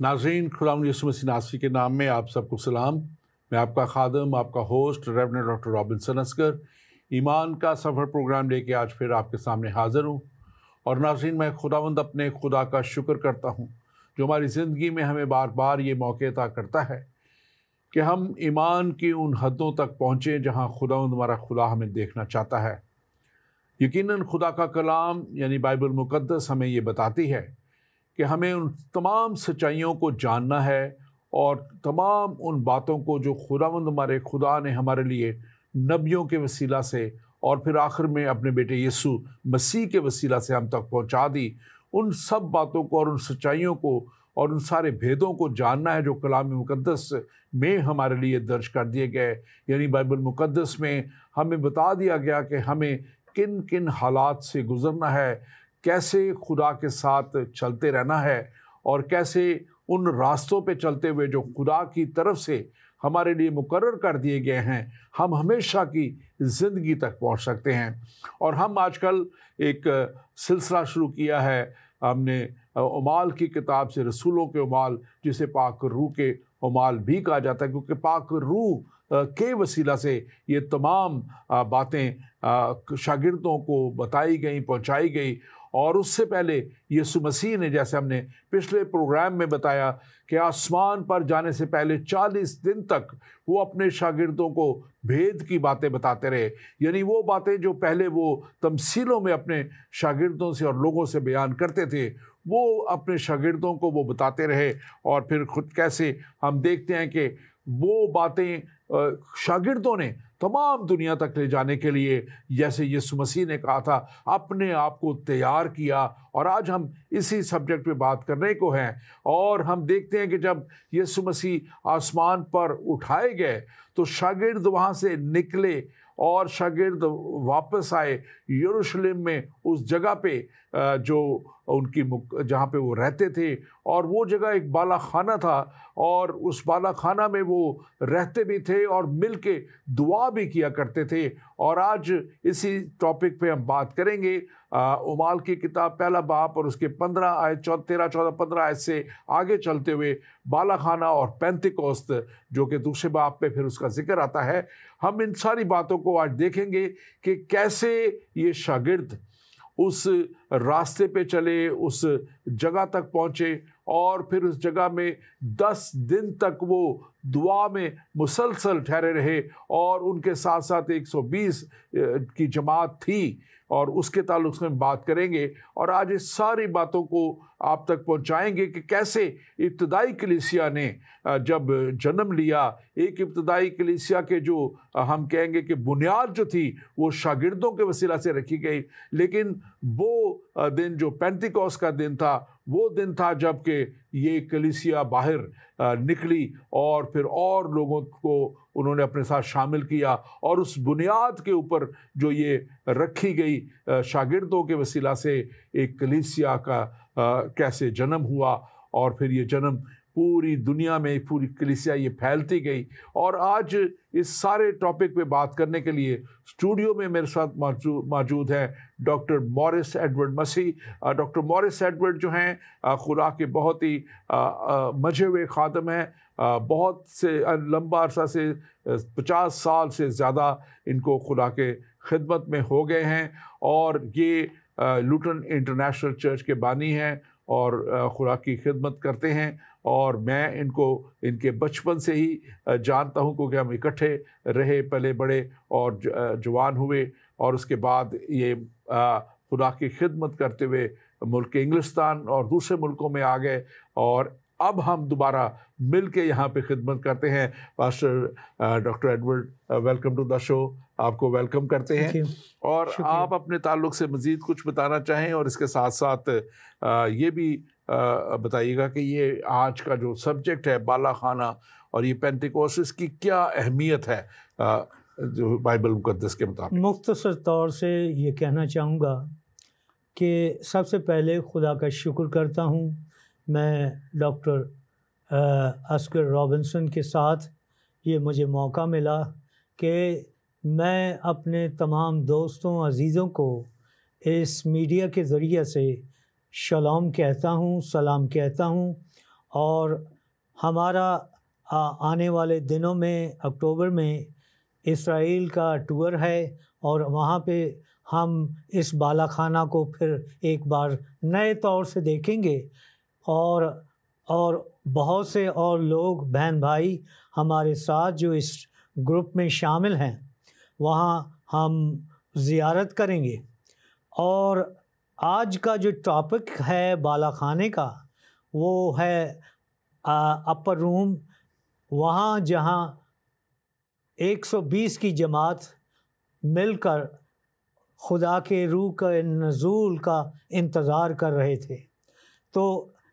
नाज़रीन, खुदावंद यीशु मसीह नासरी के नाम में आप सबको सलाम। मैं आपका खादम, आपका host Reverend Doctor Robinson Asghar ईमान का सफ़र प्रोग्राम लेके आज फिर आपके सामने हाज़िर हूँ। और नाज़रीन, मैं खुदावंद अपने खुदा का शुक्र करता हूँ जो हमारी ज़िंदगी में हमें बार बार ये मौके अता करता है कि हम ईमान की उन हदों तक पहुँचें जहाँ खुदावंद हमारा खुदा हमें देखना चाहता है। यकीनन खुदा का कलाम यानी बाइबल मुक़द्दस हमें ये बताती है कि हमें उन तमाम सच्चाइयों को जानना है और तमाम उन बातों को जो खुदावंद हमारे खुदा ने हमारे लिए नबियों के वसीला से और फिर आखिर में अपने बेटे यीशु मसीह के वसीला से हम तक पहुंचा दी, उन सब बातों को और उन सच्चाइयों को और उन सारे भेदों को जानना है जो कलाम मुक़द्दस में हमारे लिए दर्ज कर दिए गए। यानी बाइबल मुक़द्दस में हमें बता दिया गया कि हमें किन किन हालात से गुज़रना है, कैसे खुदा के साथ चलते रहना है और कैसे उन रास्तों पे चलते हुए जो खुदा की तरफ से हमारे लिए मुकर्रर कर दिए गए हैं हम हमेशा की ज़िंदगी तक पहुंच सकते हैं। और हम आजकल एक सिलसिला शुरू किया है, हमने उमाल की किताब से रसूलों के उमाल, जिसे पाक रूह के उमाल भी कहा जाता है, क्योंकि पाक रूह के वसीला से ये तमाम बातें शागिर्दों को बताई गई, पहुंचाई गई। और उससे पहले यीशु मसीह ने, जैसे हमने पिछले प्रोग्राम में बताया, कि आसमान पर जाने से पहले 40 दिन तक वो अपने शागिर्दों को भेद की बातें बताते रहे। यानी वो बातें जो पहले वो तमसीलों में अपने शागिर्दों से और लोगों से बयान करते थे, वो अपने शागिर्दों को वो बताते रहे। और फिर खुद कैसे हम देखते हैं कि वो बातें शागिर्दों ने तमाम दुनिया तक ले जाने के लिए, जैसे यीशु मसीह ने कहा था, अपने आप को तैयार किया। और आज हम इसी सब्जेक्ट पे बात करने को हैं। और हम देखते हैं कि जब यीशु मसीह आसमान पर उठाए गए तो शागिर्द वहाँ से निकले और शागिर्द वापस आए यरूशलेम में, उस जगह पे जो उनकी जहाँ पे वो रहते थे। और वो जगह एक बाला खाना था और उस बाला खाना में वो रहते भी थे और मिल के दुआ भी किया करते थे। और आज इसी टॉपिक पे हम बात करेंगे। उमाल की किताब पहला बाब और उसके 15 आयत 13, 14, 15 आयत से आगे चलते हुए बाला खाना और पेंतिकोस्त, जो कि दूसरे बाब पे फिर उसका जिक्र आता है, हम इन सारी बातों को आज देखेंगे कि कैसे ये शागिर्द उस रास्ते पे चले, उस जगह तक पहुँचे और फिर उस जगह में 10 दिन तक वो दुआ में मुसलसल ठहरे रहे। और उनके साथ साथ 120 की जमात थी और उसके ताल्लुक से हम बात करेंगे। और आज इस सारी बातों को आप तक पहुंचाएंगे कि कैसे इब्तदाई कलीसिया ने जब जन्म लिया, एक इब्तदाई कलीसिया के जो हम कहेंगे कि बुनियाद जो थी वो शागिर्दों के वसीला से रखी गई। लेकिन वो दिन जो पेंतिकोस्त का दिन था, वो दिन था जबकि ये कलीसिया बाहर निकली और फिर और लोगों को उन्होंने अपने साथ शामिल किया। और उस बुनियाद के ऊपर जो ये रखी गई शागिर्दों के वसीला से एक कलीसिया का कैसे जन्म हुआ और फिर ये जन्म पूरी दुनिया में, पूरी कलीसिया ये फैलती गई। और आज इस सारे टॉपिक पे बात करने के लिए स्टूडियो में मेरे साथ मौजूद हैं डॉक्टर मॉरिस एडवर्ड मसीह। डॉक्टर मॉरिस एडवर्ड जो हैं खुदा के बहुत ही मजे हुए खादम हैं। बहुत से लंबा अरसा से 50 साल से ज़्यादा इनको खुदा के खिदमत में हो गए हैं। और ये लुटन इंटरनेशनल चर्च के बानी हैं और खुदा की खिदमत करते हैं। और मैं इनको इनके बचपन से ही जानता हूँ, क्योंकि हम इकट्ठे रहे, पले बड़े और जवान हुए। और उसके बाद ये खुदा की खिदमत करते हुए मुल्क इंग्लिस्तान और दूसरे मुल्कों में आ गए और अब हम दोबारा मिल के यहाँ पे खिदमत करते हैं। Pastor doctor Edward, welcome to the show. आपको वेलकम करते हैं। और आप अपने ताल्लुक से मज़ीद कुछ बताना चाहें और इसके साथ साथ ये भी बताइएगा कि ये आज का जो सब्जेक्ट है बाला खाना और ये पेंटिकोस्ट की क्या अहमियत है जो बाइबल मुक़द्दस के मुताबिक। मुख्तसर तौर से ये कहना चाहूँगा कि सबसे पहले खुदा का शुक्र करता हूँ, मैं डॉक्टर असगर रॉबिन्सन के साथ ये मुझे मौका मिला कि मैं अपने तमाम दोस्तों अज़ीज़ों को इस मीडिया के ज़रिए से शलाम कहता हूँ, सलाम कहता हूँ। और हमारा आने वाले दिनों में अक्टूबर में इसराइल का टूर है और वहाँ पे हम इस बालाखाना को फिर एक बार नए तौर से देखेंगे और बहुत से और लोग बहन भाई हमारे साथ जो इस ग्रुप में शामिल हैं वहाँ हम ज़ियारत करेंगे। और आज का जो टॉपिक है बालाखाने का वो है अपर रूम, वहाँ जहाँ 120 की जमात मिलकर खुदा के रूह के नज़ूल का इंतज़ार कर रहे थे। तो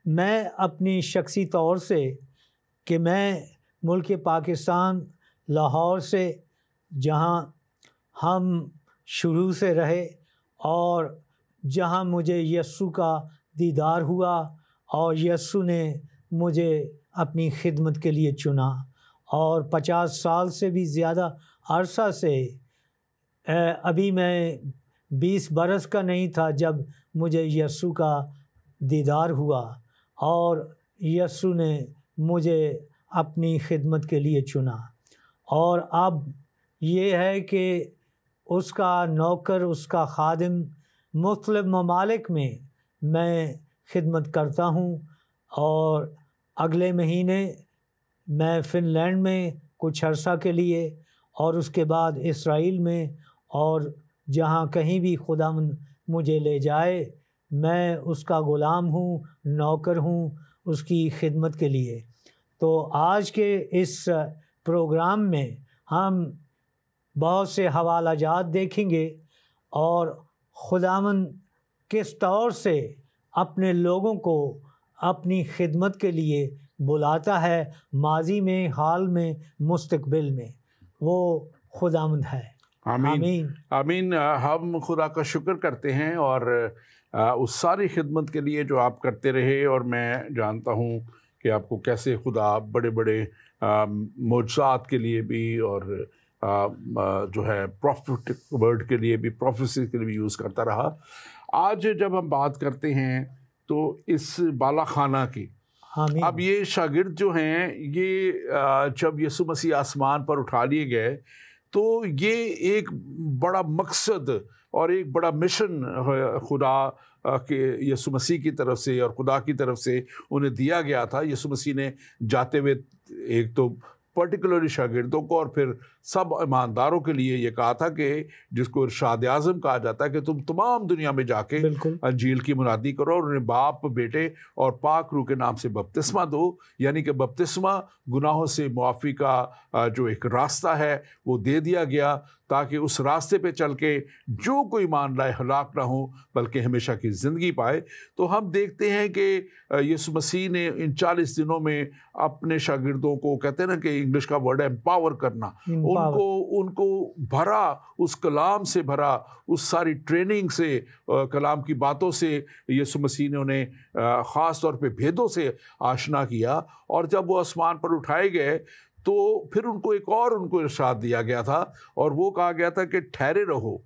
मैं अपनी शख्सी तौर से कि मैं मुल्क पाकिस्तान लाहौर से जहाँ हम शुरू से रहे और जहाँ मुझे यस्सु का दीदार हुआ और यस्सु ने मुझे अपनी खिदमत के लिए चुना और 50 साल से भी ज़्यादा अरसा से अभी मैं 20 बरस का नहीं था जब मुझे यस्सु का दीदार हुआ और यस्सु ने मुझे अपनी खिदमत के लिए चुना। और अब ये है कि उसका नौकर, उसका खादिम मुख्तलिफ़ ममालिक में मैं खिदमत करता हूँ और अगले महीने मैं फ़िनलैंड में कुछ अर्सा के लिए और उसके बाद इसराइल में, और जहाँ कहीं भी खुदावंद मुझे ले जाए मैं उसका ग़ुलाम हूँ, नौकर हूँ उसकी खिदमत के लिए। तो आज के इस प्रोग्राम में हम बहुत से हवालाजात देखेंगे और खुदावंद किस तौर से अपने लोगों को अपनी खिदमत के लिए बुलाता है, माजी में, हाल में, मुस्तकबिल में, वो खुदावंद है। आमीन आमीन। हम खुदा का शुक्र करते हैं और उस सारी खिदमत के लिए जो आप करते रहे, और मैं जानता हूँ कि आपको कैसे खुदा बड़े बड़े मोजज़ात के लिए भी और जो है प्रॉफिटिक वर्ड के लिए भी, प्रोफेसी के लिए भी यूज़ करता रहा। आज जब हम बात करते हैं तो इस बालाखाना की, अब ये शागिर्द जो हैं ये जब यीशु मसीह आसमान पर उठा लिए गए तो ये एक बड़ा मकसद और एक बड़ा मिशन खुदा के यीशु मसीह की तरफ से और खुदा की तरफ से उन्हें दिया गया था। यीशु मसीह ने जाते हुए एक तो पर्टिकुलरली शागिर्दों को और फिर सब ईमानदारों के लिए ये कहा था कि जिसको इरशाद आज़म कहा जाता है कि तुम तमाम दुनिया में जाके अंजील की मुनादी करो और उन्हें बाप, बेटे और पाक रूह के नाम से बपतिस्मा दो। यानी कि बपतिस्मा गुनाहों से मुआफ़ी का जो एक रास्ता है वो दे दिया गया ताकि उस रास्ते पे चल के जो कोई ईमान लाए हलाक ना हो बल्कि हमेशा की ज़िंदगी पाए। तो हम देखते हैं कि यीशु मसीह ने इन 40 दिनों में अपने शागिर्दों को, कहते हैं ना कि इंग्लिश का वर्ड है एम्पावर करना, उनको भरा, उस कलाम से भरा, उस सारी ट्रेनिंग से, कलाम की बातों से यीशु मसीह ने उन्हें ख़ास तौर पे भेदों से आशना किया। और जब वो आसमान पर उठाए गए तो फिर उनको एक और उनको इरशाद दिया गया था और वो कहा गया था कि ठहरे रहो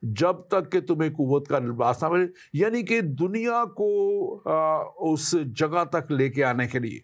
जब तक कि तुम्हें कुव्वत का लिबास ना मिले। यानी कि दुनिया को उस जगह तक लेके आने के लिए,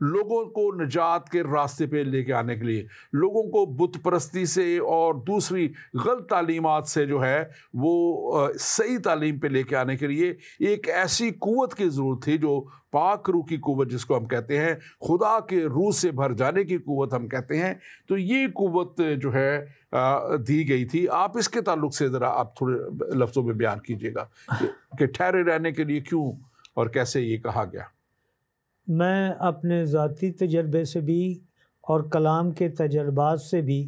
लोगों को निजात के रास्ते पे लेके आने के लिए, लोगों को बुत परस्ती से और दूसरी गलत तालीमात से जो है वो सही तालीम पे लेके आने के लिए एक ऐसी कुव्वत की ज़रूरत थी जो पाक रूह की कुव्वत जिसको हम कहते हैं, खुदा के रूह से भर जाने की कुव्वत हम कहते हैं। तो ये कुव्वत जो है दी गई थी। आप इसके ताल्लुक से ज़रा आप थोड़े लफ्ज़ों में बयान कीजिएगा कि ठहरे रहने के लिए क्यों और कैसे ये कहा गया। मैं अपने ज़ाती तजर्बे से भी और कलाम के तजर्बात से भी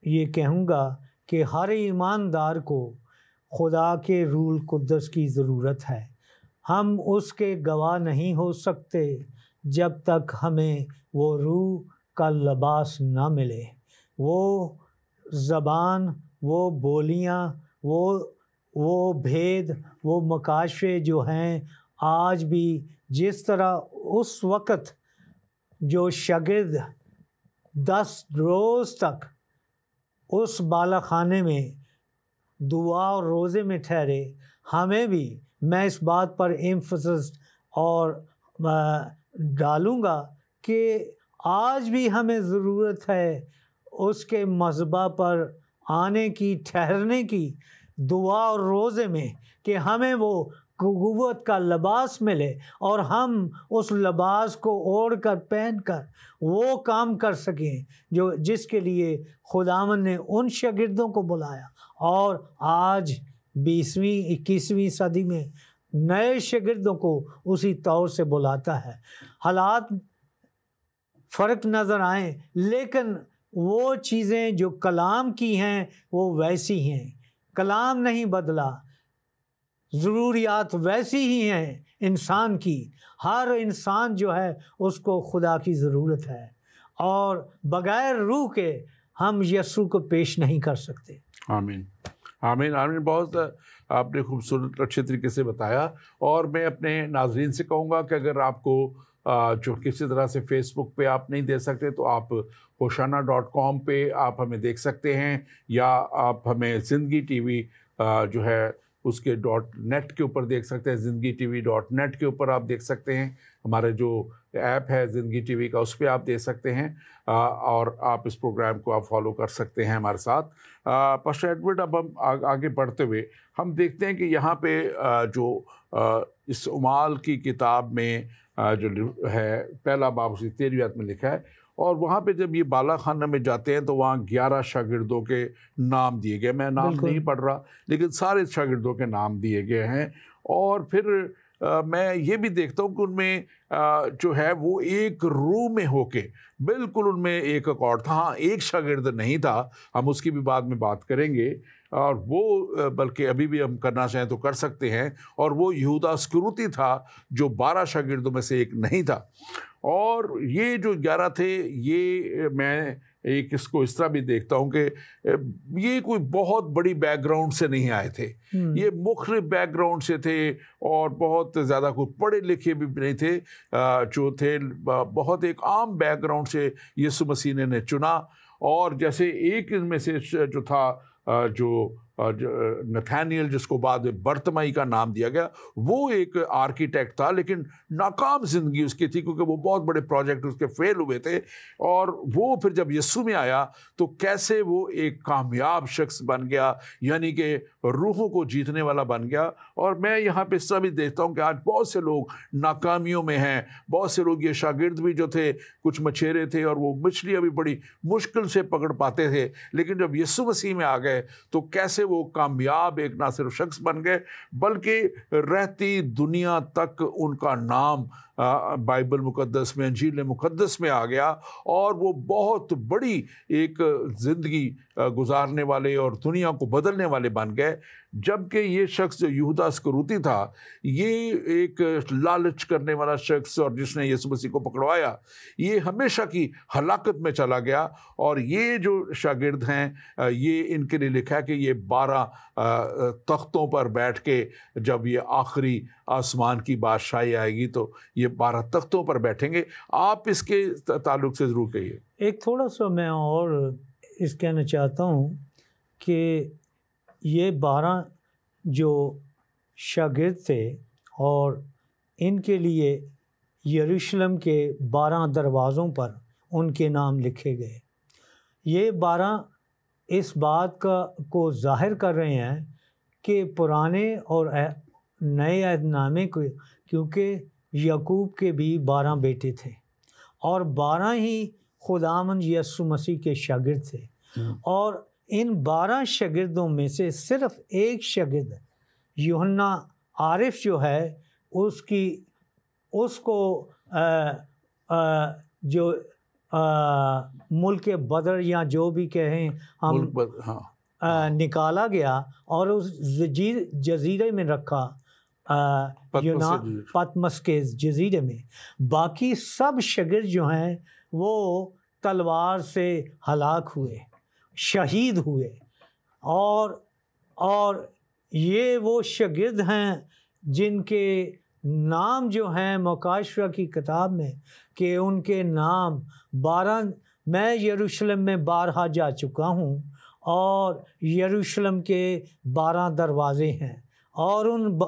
ये कहूँगा कि हर ईमानदार को खुदा के रूह कुद्दस की ज़रूरत है। हम उसके गवाह नहीं हो सकते जब तक हमें वो रूह का लिबास ना मिले। वो ज़बान, वो बोलियाँ, वो भेद, वो मकाशे जो हैं आज भी, जिस तरह उस वक़्त जो शागिर्द 10 रोज़ तक उस बालाखाने में दुआ और रोज़े में ठहरे, हमें भी, मैं इस बात पर एम्फसिस और डालूँगा कि आज भी हमें ज़रूरत है उसके मज़बा पर आने की, ठहरने की, दुआ और रोज़े में, कि हमें वो कुव्वत का लिबास मिले और हम उस लिबास को ओढ़ कर, पहन कर वो काम कर सकें जो जिसके लिए खुदावन ने उन शागिर्दों को बुलाया। और आज 20वीं 21वीं सदी में नए शागिर्दों को उसी तौर से बुलाता है। हालात फ़र्क नज़र आए, लेकिन वो चीज़ें जो कलाम की हैं वो वैसी हैं, कलाम नहीं बदला, ज़रूरियात वैसी ही हैं इंसान की। हर इंसान जो है उसको खुदा की ज़रूरत है, और बग़ैर रूह के हम यीशु को पेश नहीं कर सकते। आमीन, आमीन, आमीन। बहुत आपने खूबसूरत अच्छे तरीके से बताया। और मैं अपने नाजरीन से कहूँगा कि अगर आपको जो किसी तरह से फेसबुक पे आप नहीं दे सकते तो आप होशाना.com पे आप हमें देख सकते हैं, या आप हमें ज़िंदगी टीवी जो है उसके .net के ऊपर देख सकते हैं। ज़िंदगी टीवी .net के ऊपर आप देख सकते हैं। हमारे जो ऐप है ज़िंदगी टीवी का, उस पर आप देख सकते हैं, और आप इस प्रोग्राम को आप फॉलो कर सकते हैं हमारे साथ। पास्टर एडवर्ड, अब हम आगे बढ़ते हुए हम देखते हैं कि यहाँ पे जो इस उमाल की किताब में जो है पहला बाब उसकी 13वीं आयत में लिखा है, और वहाँ पे जब ये बाला खाना में जाते हैं तो वहाँ 11 शागिर्दों के नाम दिए गए। मैं नाम नहीं पढ़ रहा, लेकिन सारे शागिर्दों के नाम दिए गए हैं। और फिर मैं ये भी देखता हूँ कि उनमें जो है वो एक रूह में होके बिल्कुल उनमें एक अकॉर्ड था। हाँ, एक शागिर्द नहीं था, हम उसकी भी बाद में बात करेंगे, और वो बल्कि अभी भी हम करना चाहें तो कर सकते हैं। और वो यहूदा इस्करियोती था जो 12 शागिर्दों में से एक नहीं था। और ये जो 11 थे, ये मैं एक इसको इस तरह भी देखता हूँ कि ये कोई बहुत बड़ी बैकग्राउंड से नहीं आए थे, ये मुख्तलिफ बैकग्राउंड से थे, और बहुत ज़्यादा कोई पढ़े लिखे भी नहीं थे, जो थे बहुत एक आम बैकग्राउंड से यीशु मसीह ने चुना। और जैसे एक इनमें से जो था जो नथानियल, जिसको बाद में बर्तमाई का नाम दिया गया, वो एक आर्किटेक्ट था, लेकिन नाकाम ज़िंदगी उसकी थी क्योंकि वो बहुत बड़े प्रोजेक्ट उसके फेल हुए थे। और वो फिर जब यीशु में आया तो कैसे वो एक कामयाब शख्स बन गया, यानी कि रूहों को जीतने वाला बन गया। और मैं यहाँ पे इस तरह भी देखता हूँ कि आज बहुत से लोग नाकामियों में हैं। बहुत से लोग, ये शागिर्द भी जो थे कुछ मछेरे थे और वो मछलियाँ भी बड़ी मुश्किल से पकड़ पाते थे, लेकिन जब यीशु मसीह में आ गए तो कैसे वो कामयाब एक ना सिर्फ शख्स बन गए, बल्कि रहती दुनिया तक उनका नाम बाइबल मुकद्दस में, अंजील मुकद्दस में आ गया। और वो बहुत बड़ी एक ज़िंदगी गुजारने वाले और दुनिया को बदलने वाले बन गए। जबकि ये शख्स जो यहूदा इस्करियोती था, ये एक लालच करने वाला शख्स, और जिसने यीशु मसीह को पकड़वाया, ये हमेशा की हलाकत में चला गया। और ये जो शागिर्द हैं, ये इनके लिए लिखा है कि ये 12 तख्तों पर बैठ के, जब ये आखिरी आसमान की बादशाही आएगी तो ये 12 तख्तों पर बैठेंगे। आप इसके ताल्लुक से ज़रूर कहिए। एक थोड़ा सा मैं और इस कहना चाहता हूँ कि ये 12 जो शागिर्द थे, और इनके लिए यरूशलेम के 12 दरवाज़ों पर उनके नाम लिखे गए। ये 12 इस बात को जाहिर कर रहे हैं कि पुराने और नए अहदनामे को, क्योंकि याकूब के भी 12 बेटे थे और 12 ही खुदावंद यीशु मसीह के शागिर्द थे। और इन 12 शागिर्दों में से सिर्फ एक शागिर्द यूहन्ना आरिफ जो है, उसको जो मुल्क बदर या जो भी कहें हम, निकाला गया और उस जजीरे में रखा, पतमस के जजीरे में। बाकी सब शागिर्द जो हैं वो तलवार से हलाक हुए, शहीद हुए। और ये वो शागिर्द हैं जिनके नाम जो हैं मुकाशवा की किताब में, कि उनके नाम 12, मैं यरूशलेम में 12 जा चुका हूँ और यरूशलेम के 12 दरवाज़े हैं, और उन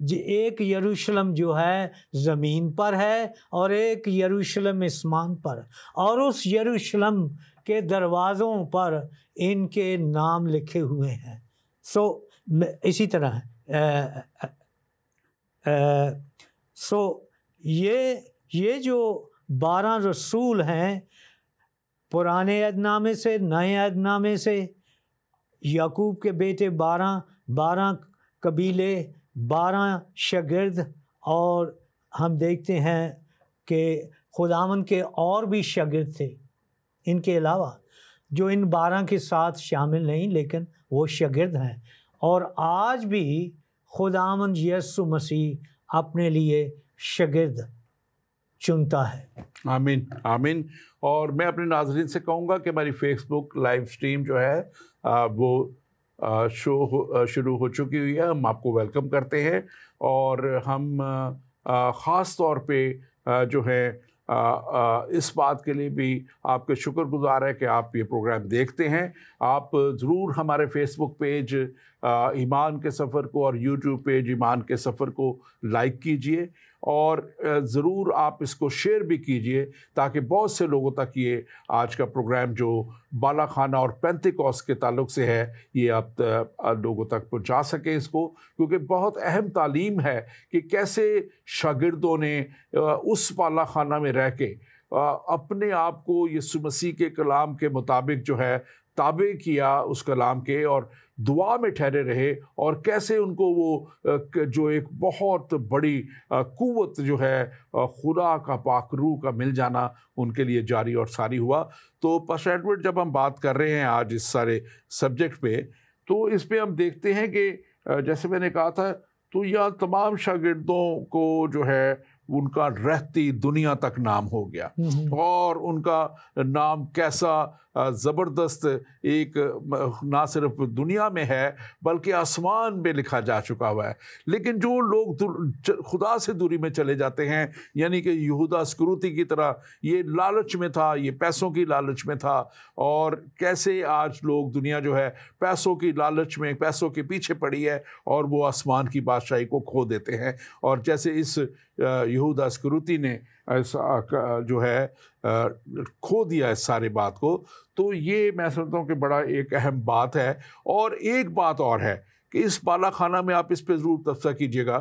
एक यरूशलेम जो है ज़मीन पर है और एक यरूशलेम आसमान पर, और उस यरूशलेम के दरवाज़ों पर इनके नाम लिखे हुए हैं। इसी तरह ये जो 12 रसूल हैं, पुराने अहदनामे से, नए अहदनामे से, याकूब के बेटे 12 कबीले, 12 शागिर्द, और हम देखते हैं कि खुदावंद के और भी शागिर्द थे इनके अलावा, जो इन 12 के साथ शामिल नहीं, लेकिन वो शागिर्द हैं। और आज भी खुदावंद यीशु मसीह अपने लिए शागिर्द चुनता है। आमीन, आमीन। और मैं अपने नाज़रीन से कहूँगा कि हमारी फेसबुक लाइव स्ट्रीम जो है वो शुरू हो चुकी हुई है। हम आपको वेलकम करते हैं, और हम ख़ास तौर पे जो है इस बात के लिए भी आपके शुक्रगुजार है कि आप ये प्रोग्राम देखते हैं। आप ज़रूर हमारे फेसबुक पेज ईमान के सफ़र को और यूट्यूब पेज ईमान के सफ़र को लाइक कीजिए, और ज़रूर आप इसको शेयर भी कीजिए, ताकि बहुत से लोगों तक ये आज का प्रोग्राम जो बाला खाना और पेंतिकोस्त के ताल्लुक़ से है, ये आप लोगों तक पहुंचा सकें इसको, क्योंकि बहुत अहम तालीम है कि कैसे शागिर्दों ने उस बाला खाना में रह के अपने आप को यीशु मसीह के कलाम के मुताबिक जो है ताबे किया उस कलाम के, और दुआ में ठहरे रहे, और कैसे उनको वो जो एक बहुत बड़ी कुव्वत जो है खुदा का पाक रूह का मिल जाना उनके लिए जारी और सारी हुआ। तो पास्टर एडवर्ड, जब हम बात कर रहे हैं आज इस सारे सब्जेक्ट पे, तो इस पे हम देखते हैं कि जैसे मैंने कहा था, तो यह तमाम शागिर्दों को जो है उनका रहती दुनिया तक नाम हो गया, और उनका नाम कैसा ज़बरदस्त एक ना सिर्फ दुनिया में है बल्कि आसमान में लिखा जा चुका हुआ है। लेकिन जो लोग खुदा से दूरी में चले जाते हैं, यानी कि यहूदा इस्करियोती की तरह ये लालच में था, ये पैसों की लालच में था, और कैसे आज लोग दुनिया जो है पैसों की लालच में, पैसों के पीछे पड़ी है, और वो आसमान की बादशाही को खो देते हैं। और जैसे इस यहूदा इस्करियोती ने जो है खो दिया इस सारी बात को, तो ये मैं समझता हूँ कि बड़ा एक अहम बात है। और एक बात और है कि इस बाला खाना में आप इस पे ज़रूर तब्सरा कीजिएगा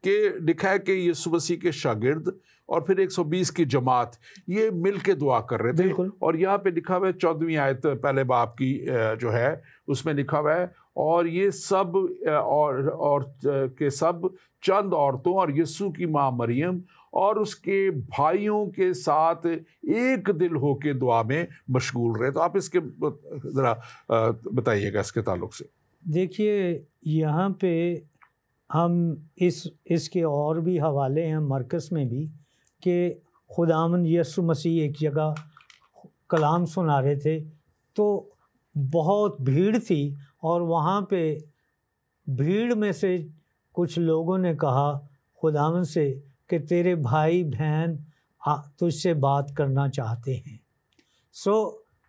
कि लिखा है कि यीशु मसीह के शागिर्द और फिर 120 की जमात ये मिल के दुआ कर रहे थे। और यहाँ पे लिखा हुआ है 14वीं आयत पहले बाब की जो है उसमें लिखा हुआ है, और ये सब और के सब चंद औरतों और यीशु की माँ मरियम और उसके भाइयों के साथ एक दिल होके दुआ में मशगूल रहे। तो आप इसके ज़रा बताइएगा इसके ताल्लुक से। देखिए, यहाँ पे हम इसके और भी हवाले हैं मरकज़ में भी, कि खुदावंद यीशु मसीह एक जगह कलाम सुना रहे थे, तो बहुत भीड़ थी, और वहाँ पे भीड़ में से कुछ लोगों ने कहा खुदावंद से कि तेरे भाई बहन तुझसे बात करना चाहते हैं।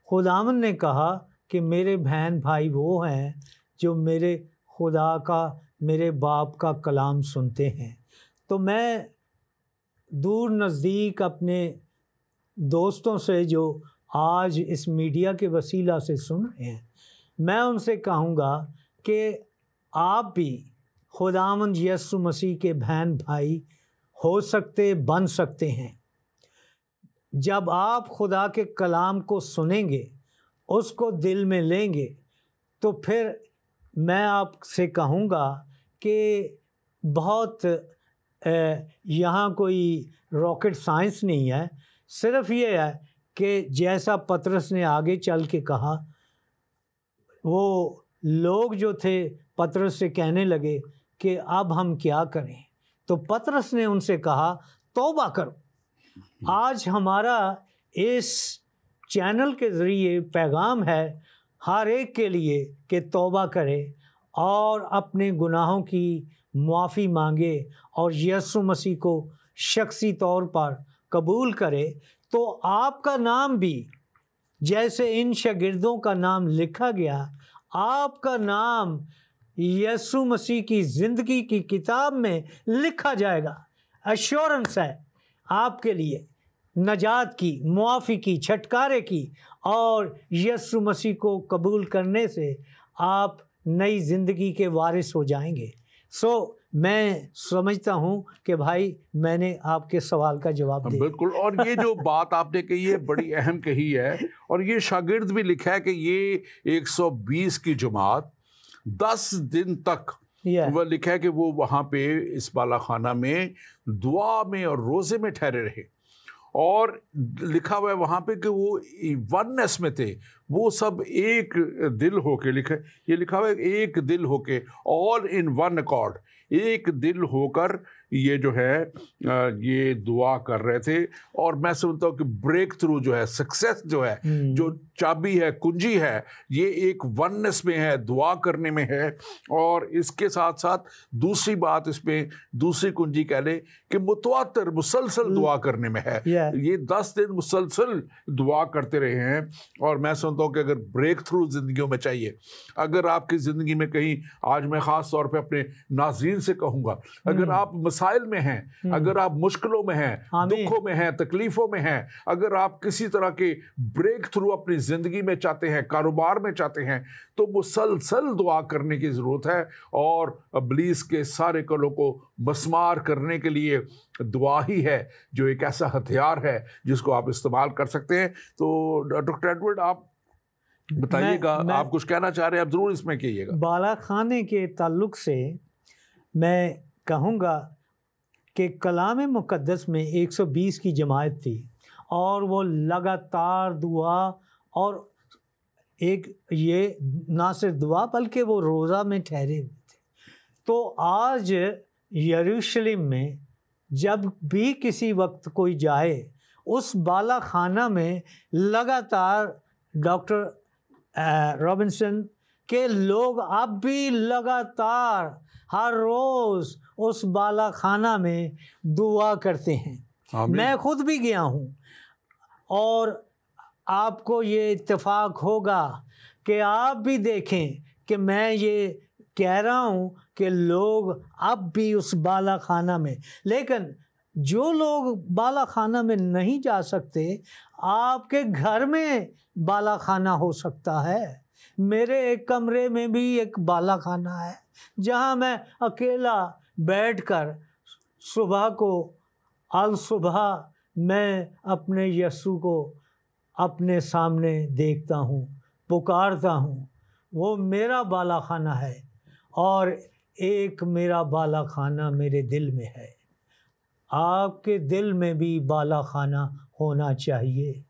खुदावंद ने कहा कि मेरे बहन भाई वो हैं जो मेरे खुदा का, मेरे बाप का कलाम सुनते हैं। तो मैं दूर नज़दीक अपने दोस्तों से जो आज इस मीडिया के वसीला से सुन रहे हैं, मैं उनसे कहूँगा कि आप भी खुदावंद यीशु मसीह के बहन भाई बन सकते हैं। जब आप खुदा के कलाम को सुनेंगे, उसको दिल में लेंगे, तो फिर मैं आपसे कहूँगा कि बहुत यहाँ कोई रॉकेट साइंस नहीं है। सिर्फ ये है कि जैसा पतरस ने आगे चल के कहा, वो लोग जो थे पतरस से कहने लगे कि अब हम क्या करें, तो पतरस ने उनसे कहा तौबा करो। आज हमारा इस चैनल के ज़रिए पैगाम है हर एक के लिए कि तौबा करे और अपने गुनाहों की माफ़ी मांगे और यीशु मसीह को शख्सी तौर पर कबूल करे, तो आपका नाम भी जैसे इन शागिर्दों का नाम लिखा गया, आपका नाम यीशु मसीह की ज़िंदगी की किताब में लिखा जाएगा। एश्योरेंस है आपके लिए नजात की, मुआफ़ी की, छुटकारे की, और यीशु मसीह को कबूल करने से आप नई ज़िंदगी के वारिस हो जाएंगे। मैं समझता हूँ कि भाई मैंने आपके सवाल का जवाब दिया। बिल्कुल, और ये जो बात आपने कही है बड़ी अहम कही है, और ये शागिर्द भी लिखा है कि ये 120 की जमात 10 दिन तक वह लिखा है कि वो वहाँ पे इस बालाखाना में दुआ में और रोज़े में ठहरे रहे, और लिखा हुआ है वहाँ पे कि वो वननेस में थे, वो सब एक दिल होके लिखा हुआ है एक दिल होके, ऑल इन वन अकॉर्ड, एक दिल होकर ये जो है ये दुआ कर रहे थे। और मैं समझता हूँ कि ब्रेक थ्रू जो है, सक्सेस जो है, जो चाबी है, कुंजी है, ये एक वननेस में है, दुआ करने में है। और इसके साथ साथ दूसरी बात इसमें, दूसरी कुंजी कह ले कि मुतवातर मुसलसल दुआ करने में है। ये 10 दिन मुसलसल दुआ करते रहे हैं। और मैं समझता हूँ कि अगर ब्रेक थ्रू जिंदगियों में चाहिए, अगर आपकी ज़िंदगी में कहीं, आज मैं ख़ास तौर पे अपने नाज़रीन से कहूँगा, अगर आप मसाइल में हैं, अगर आप मुश्किलों में हैं, दुखों में हैं, तकलीफ़ों में हैं, अगर आप किसी तरह के ब्रेक थ्रू अपनी ज़िंदगी में चाहते हैं, कारोबार में चाहते हैं, तो मुसलसल दुआ करने की ज़रूरत है। और इब्लीस के सारे कलों को मस्मार करने के लिए दुआ ही है जो एक ऐसा हथियार है जिसको आप इस्तेमाल कर सकते हैं। तो डॉक्टर एडवर्ड, आप बताइएगा, आप कुछ कहना चाह रहे हैं, आप ज़रूर इसमें कहिएगा। बालाखाने के ताल्लुक से मैं कहूँगा कि कलाम मुक़द्दस में 120 की जमात थी, और वो लगातार दुआ, और एक ये ना सिर्फ दुआ बल्कि वो रोज़ा में ठहरे हुए थे। तो आज यरूशलेम में जब भी किसी वक्त कोई जाए, उस बालाखाना में लगातार डॉक्टर रॉबिन्सन के लोग अब भी लगातार हर रोज़ उस बालाखाना में दुआ करते हैं। मैं खुद भी गया हूँ, और आपको ये इत्तेफाक होगा कि आप भी देखें कि मैं ये कह रहा हूँ कि लोग अब भी उस बालाखाना में, लेकिन जो लोग बालाखाना में नहीं जा सकते, आपके घर में बालाखाना हो सकता है। मेरे एक कमरे में भी एक बालाखाना है जहाँ मैं अकेला बैठकर सुबह को अल सुबह मैं अपने यीशु को अपने सामने देखता हूँ, पुकारता हूँ। वो मेरा बालाखाना है, और एक मेरा बालाखाना मेरे दिल में है। आपके दिल में भी बालाखाना होना चाहिए।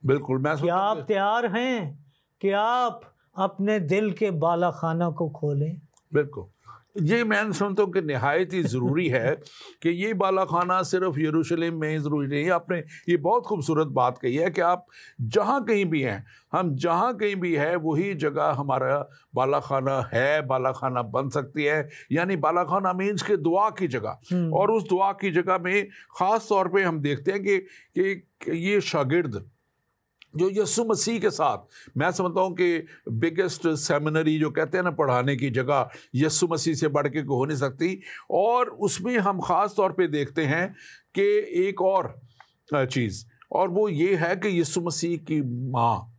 बिल्कुल। क्या आप तैयार हैं कि आप अपने दिल के बालाखाना को खोलें? बिल्कुल, ये मैं समझता हूँ कि निहायत ही ज़रूरी है कि ये बालाखाना सिर्फ यरूशलेम में ही ज़रूरी नहीं है। आपने ये बहुत खूबसूरत बात कही है कि आप जहाँ कहीं भी हैं, हम जहाँ कहीं भी है, वही जगह हमारा बालाखाना है, बालाखाना बन सकती है। यानी बालाखाना मीन्स के दुआ की जगह, और उस दुआ की जगह में ख़ास तौर पे हम देखते हैं कि ये शागिर्द जो यीशु मसीह के साथ, मैं समझता हूँ कि बिगेस्ट सेमिनरी जो कहते हैं ना, पढ़ाने की जगह यीशु मसीह से बढ़ के हो नहीं सकती। और उसमें हम ख़ास तौर पे देखते हैं कि एक और चीज़, और वो ये है कि यीशु मसीह की माँ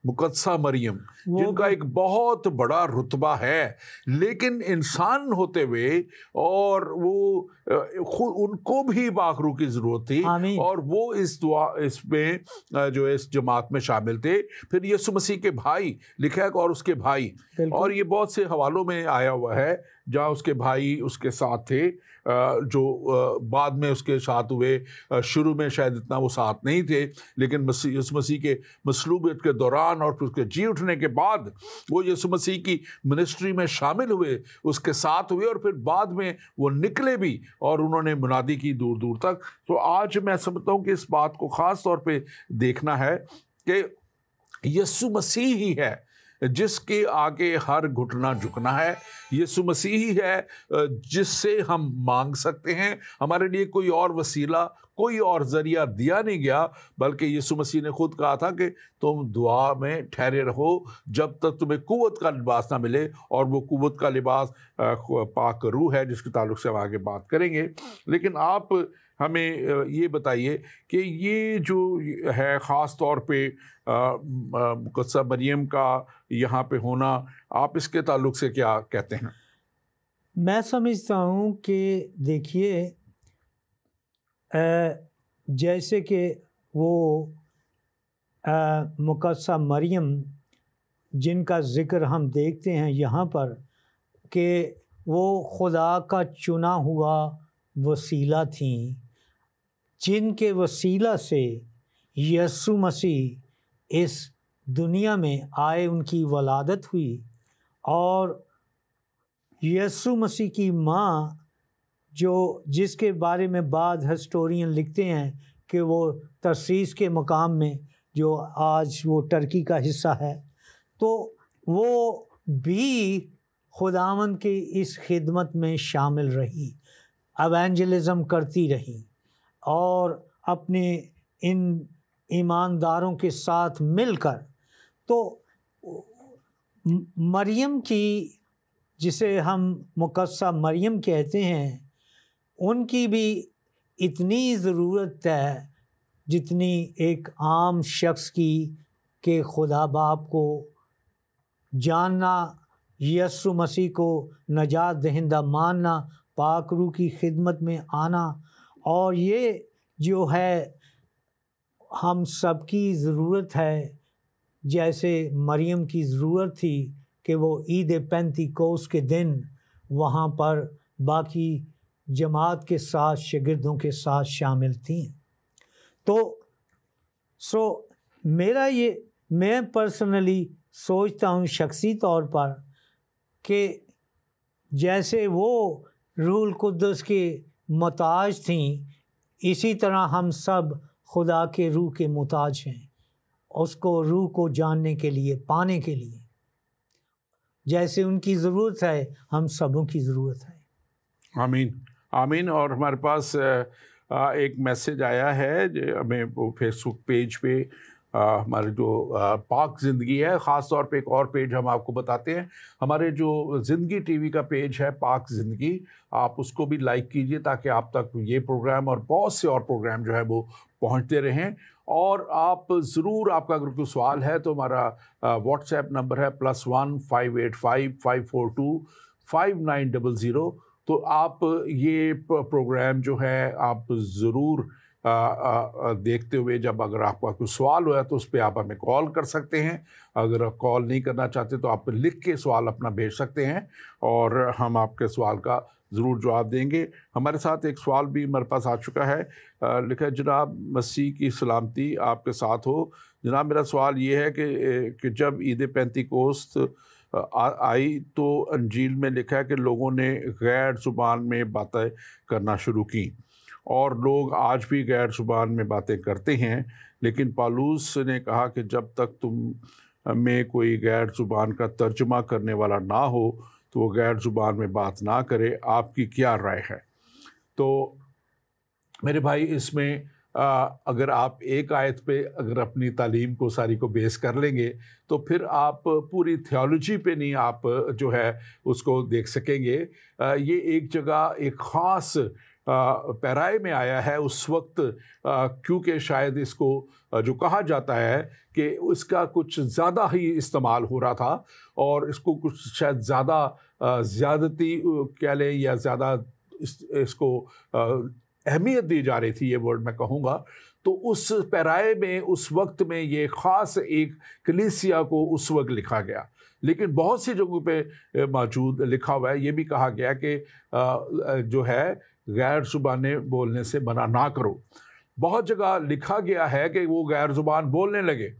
मुकद्दसा मरियम, जिनका एक बहुत बड़ा रुतबा है, लेकिन इंसान होते हुए, और वो खुद उनको भी बाखरू की ज़रूरत थी, और वो इसमें जो इस जमात में शामिल थे। फिर यीशु मसीह के भाई लिखा है, और उसके भाई, और ये बहुत से हवालों में आया हुआ है जहाँ उसके भाई उसके साथ थे, जो बाद में उसके साथ हुए। शुरू में शायद इतना वो साथ नहीं थे, लेकिन यीशु मसीह के मसलूबियत के दौरान और फिर उसके जी उठने के बाद वो यीशु मसीह की मिनिस्ट्री में शामिल हुए, उसके साथ हुए, और फिर बाद में वो निकले भी, और उन्होंने मुनादी की दूर दूर तक। तो आज मैं समझता हूँ कि इस बात को ख़ास तौर पे देखना है कि यीशु मसीह ही है जिसके आगे हर घुटना झुकना है। यीशु मसीह ही है जिससे हम मांग सकते हैं। हमारे लिए कोई और वसीला, कोई और जरिया दिया नहीं गया, बल्कि यीशु मसीह ने खुद कहा था कि तुम दुआ में ठहरे रहो जब तक तुम्हें कुव्वत का लिबास ना मिले। और वो कुव्वत का लिबास पाक रूह है, जिसके ताल्लुक से हम आगे बात करेंगे। लेकिन आप हमें ये बताइए कि ये जो है ख़ास तौर पे मुक़द्दसा मरियम का यहाँ पे होना, आप इसके ताल्लुक से क्या कहते हैं? मैं समझता हूँ कि देखिए, जैसे कि वो मुक़द्दसा मरियम जिनका ज़िक्र हम देखते हैं यहाँ पर कि वो खुदा का चुना हुआ वसीला थी, जिनके वसीला से यीशु मसीह इस दुनिया में आए, उनकी वलादत हुई। और यीशु मसीह की माँ जिसके बारे में बाद हिस्टोरियन लिखते हैं कि वो तरसीस के मकाम में, जो आज वो टर्की का हिस्सा है, तो वो भी खुदावंद की इस खिदमत में शामिल रही, एवेंजलिज्म करती रही और अपने इन ईमानदारों के साथ मिलकर। तो मरियम की, जिसे हम मुक़द्दसा मरियम कहते हैं, उनकी भी इतनी ज़रूरत है जितनी एक आम शख्स की, कि खुदा बाप को जानना, यीशु मसीह को नजात दहिंदा मानना, पाक रूह की खिदमत में आना। और ये जो है हम सब की ज़रूरत है, जैसे मरियम की ज़रूरत थी कि वो ईद पेंतिकोस के दिन वहाँ पर बाकी जमात के साथ, शागिर्दों के साथ शामिल थी। तो मैं पर्सनली सोचता हूँ शख्सी तौर पर कि जैसे वो रूहुल कुद्दस के मोहताज थी, इसी तरह हम सब खुदा के रूह के मोहताज हैं, उसको रूह को जानने के लिए, पाने के लिए। जैसे उनकी ज़रूरत है, हम सबों की ज़रूरत है। आमीन, आमीन। और हमारे पास एक मैसेज आया है, हमें वो फेसबुक पेज पे हमारे जो पाक ज़िंदगी है, ख़ास तौर पे एक और पेज हम आपको बताते हैं, हमारे जो ज़िंदगी टीवी का पेज है पाक ज़िंदगी, आप उसको भी लाइक कीजिए ताकि आप तक ये प्रोग्राम और बहुत से और प्रोग्राम जो है वो पहुंचते रहें। और आप ज़रूर, आपका अगर कोई सवाल है तो हमारा व्हाट्सएप नंबर है +1 585 542 5900। तो आप ये प्रोग्राम जो है आप ज़रूर देखते हुए, जब अगर आपका कोई सवाल हो तो उस पर आप हमें कॉल कर सकते हैं। अगर आप कॉल नहीं करना चाहते तो आप लिख के सवाल अपना भेज सकते हैं और हम आपके सवाल का ज़रूर जवाब देंगे। हमारे साथ एक सवाल भी हमारे पास आ चुका है, लिखा है, जनाब मसीह की सलामती आपके साथ हो। जनाब मेरा सवाल ये है कि जब ईद पेंतिकोस्त आई तो अंजील में लिखा है कि लोगों ने गैर ज़ुबान में बातें करना शुरू की, और लोग आज भी गैर ज़ुबान में बातें करते हैं। लेकिन पौलुस ने कहा कि जब तक तुम में कोई गैर ज़ुबान का तर्जुमा करने वाला ना हो तो वो गैर ज़ुबान में बात ना करे। आपकी क्या राय है? तो मेरे भाई, इसमें अगर आप एक आयत पे अगर अपनी तालीम को सारी को बेस कर लेंगे तो फिर आप पूरी थियोलॉजी पे नहीं आप जो है उसको देख सकेंगे। ये एक जगह एक ख़ास पैराए में आया है उस वक्त, क्योंकि शायद इसको जो कहा जाता है कि इसका कुछ ज़्यादा ही इस्तेमाल हो रहा था और इसको कुछ शायद ज़्यादा ज़्यादती कह लें या ज़्यादा इसको अहमियत दी जा रही थी, ये वर्ड मैं कहूँगा। तो उस पैराए में उस वक्त में ये ख़ास एक कलीसिया को उस वक्त लिखा गया। लेकिन बहुत सी जगहों पे मौजूद लिखा हुआ है, ये भी कहा गया कि जो है गैर ज़ुबानें बोलने से मना ना करो। बहुत जगह लिखा गया है कि वो गैर ज़ुबान बोलने लगे,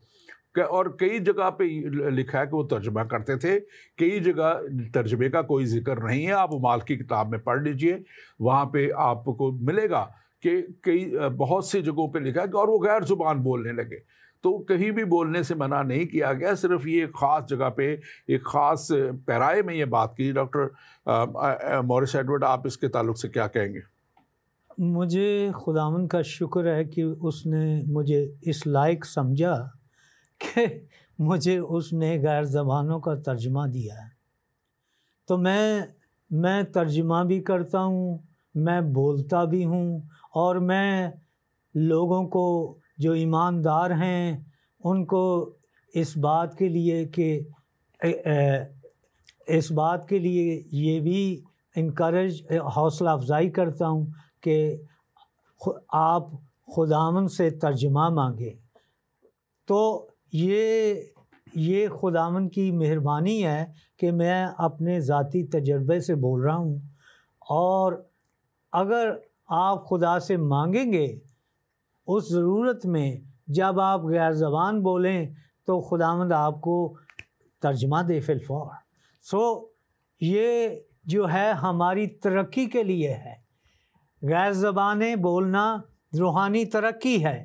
और कई जगह पे लिखा है कि वो तर्जुमा करते थे। कई जगह तर्जुमे का कोई जिक्र नहीं है, आप उमाल की किताब में पढ़ लीजिए, वहाँ पे आपको मिलेगा कि कई बहुत सी जगहों पे लिखा है कि और वो गैर ज़ुबान बोलने लगे। तो कहीं भी बोलने से मना नहीं किया गया, सिर्फ ये ख़ास जगह पे एक ख़ास पैराए में ये बात की। डॉक्टर मॉरिस एडवर्ड, आप इसके ताल्लुक से क्या कहेंगे? मुझे खुदावंद का शुक्र है कि उसने मुझे इस लायक समझा कि मुझे उसने गैर ज़बानों का तर्जुमा दिया है। तो मैं तर्जुमा भी करता हूँ, मैं बोलता भी हूँ, और मैं लोगों को जो ईमानदार हैं उनको इस बात के लिए ये भी इनकरेज, हौसला अफजाई करता हूँ कि आप खुदावंद से तर्जुमा मांगे। तो ये खुदावंद की मेहरबानी है कि मैं अपने ज़ाती तजर्बे से बोल रहा हूँ, और अगर आप खुदा से मांगेंगे उस ज़रूरत में, जब आप गैर ज़बान बोलें तो खुदावंद आपको तर्जुमा दे फिलफौर। सो ये जो है हमारी तरक्की के लिए है। गैर ज़बानें बोलना रूहानी तरक्की है,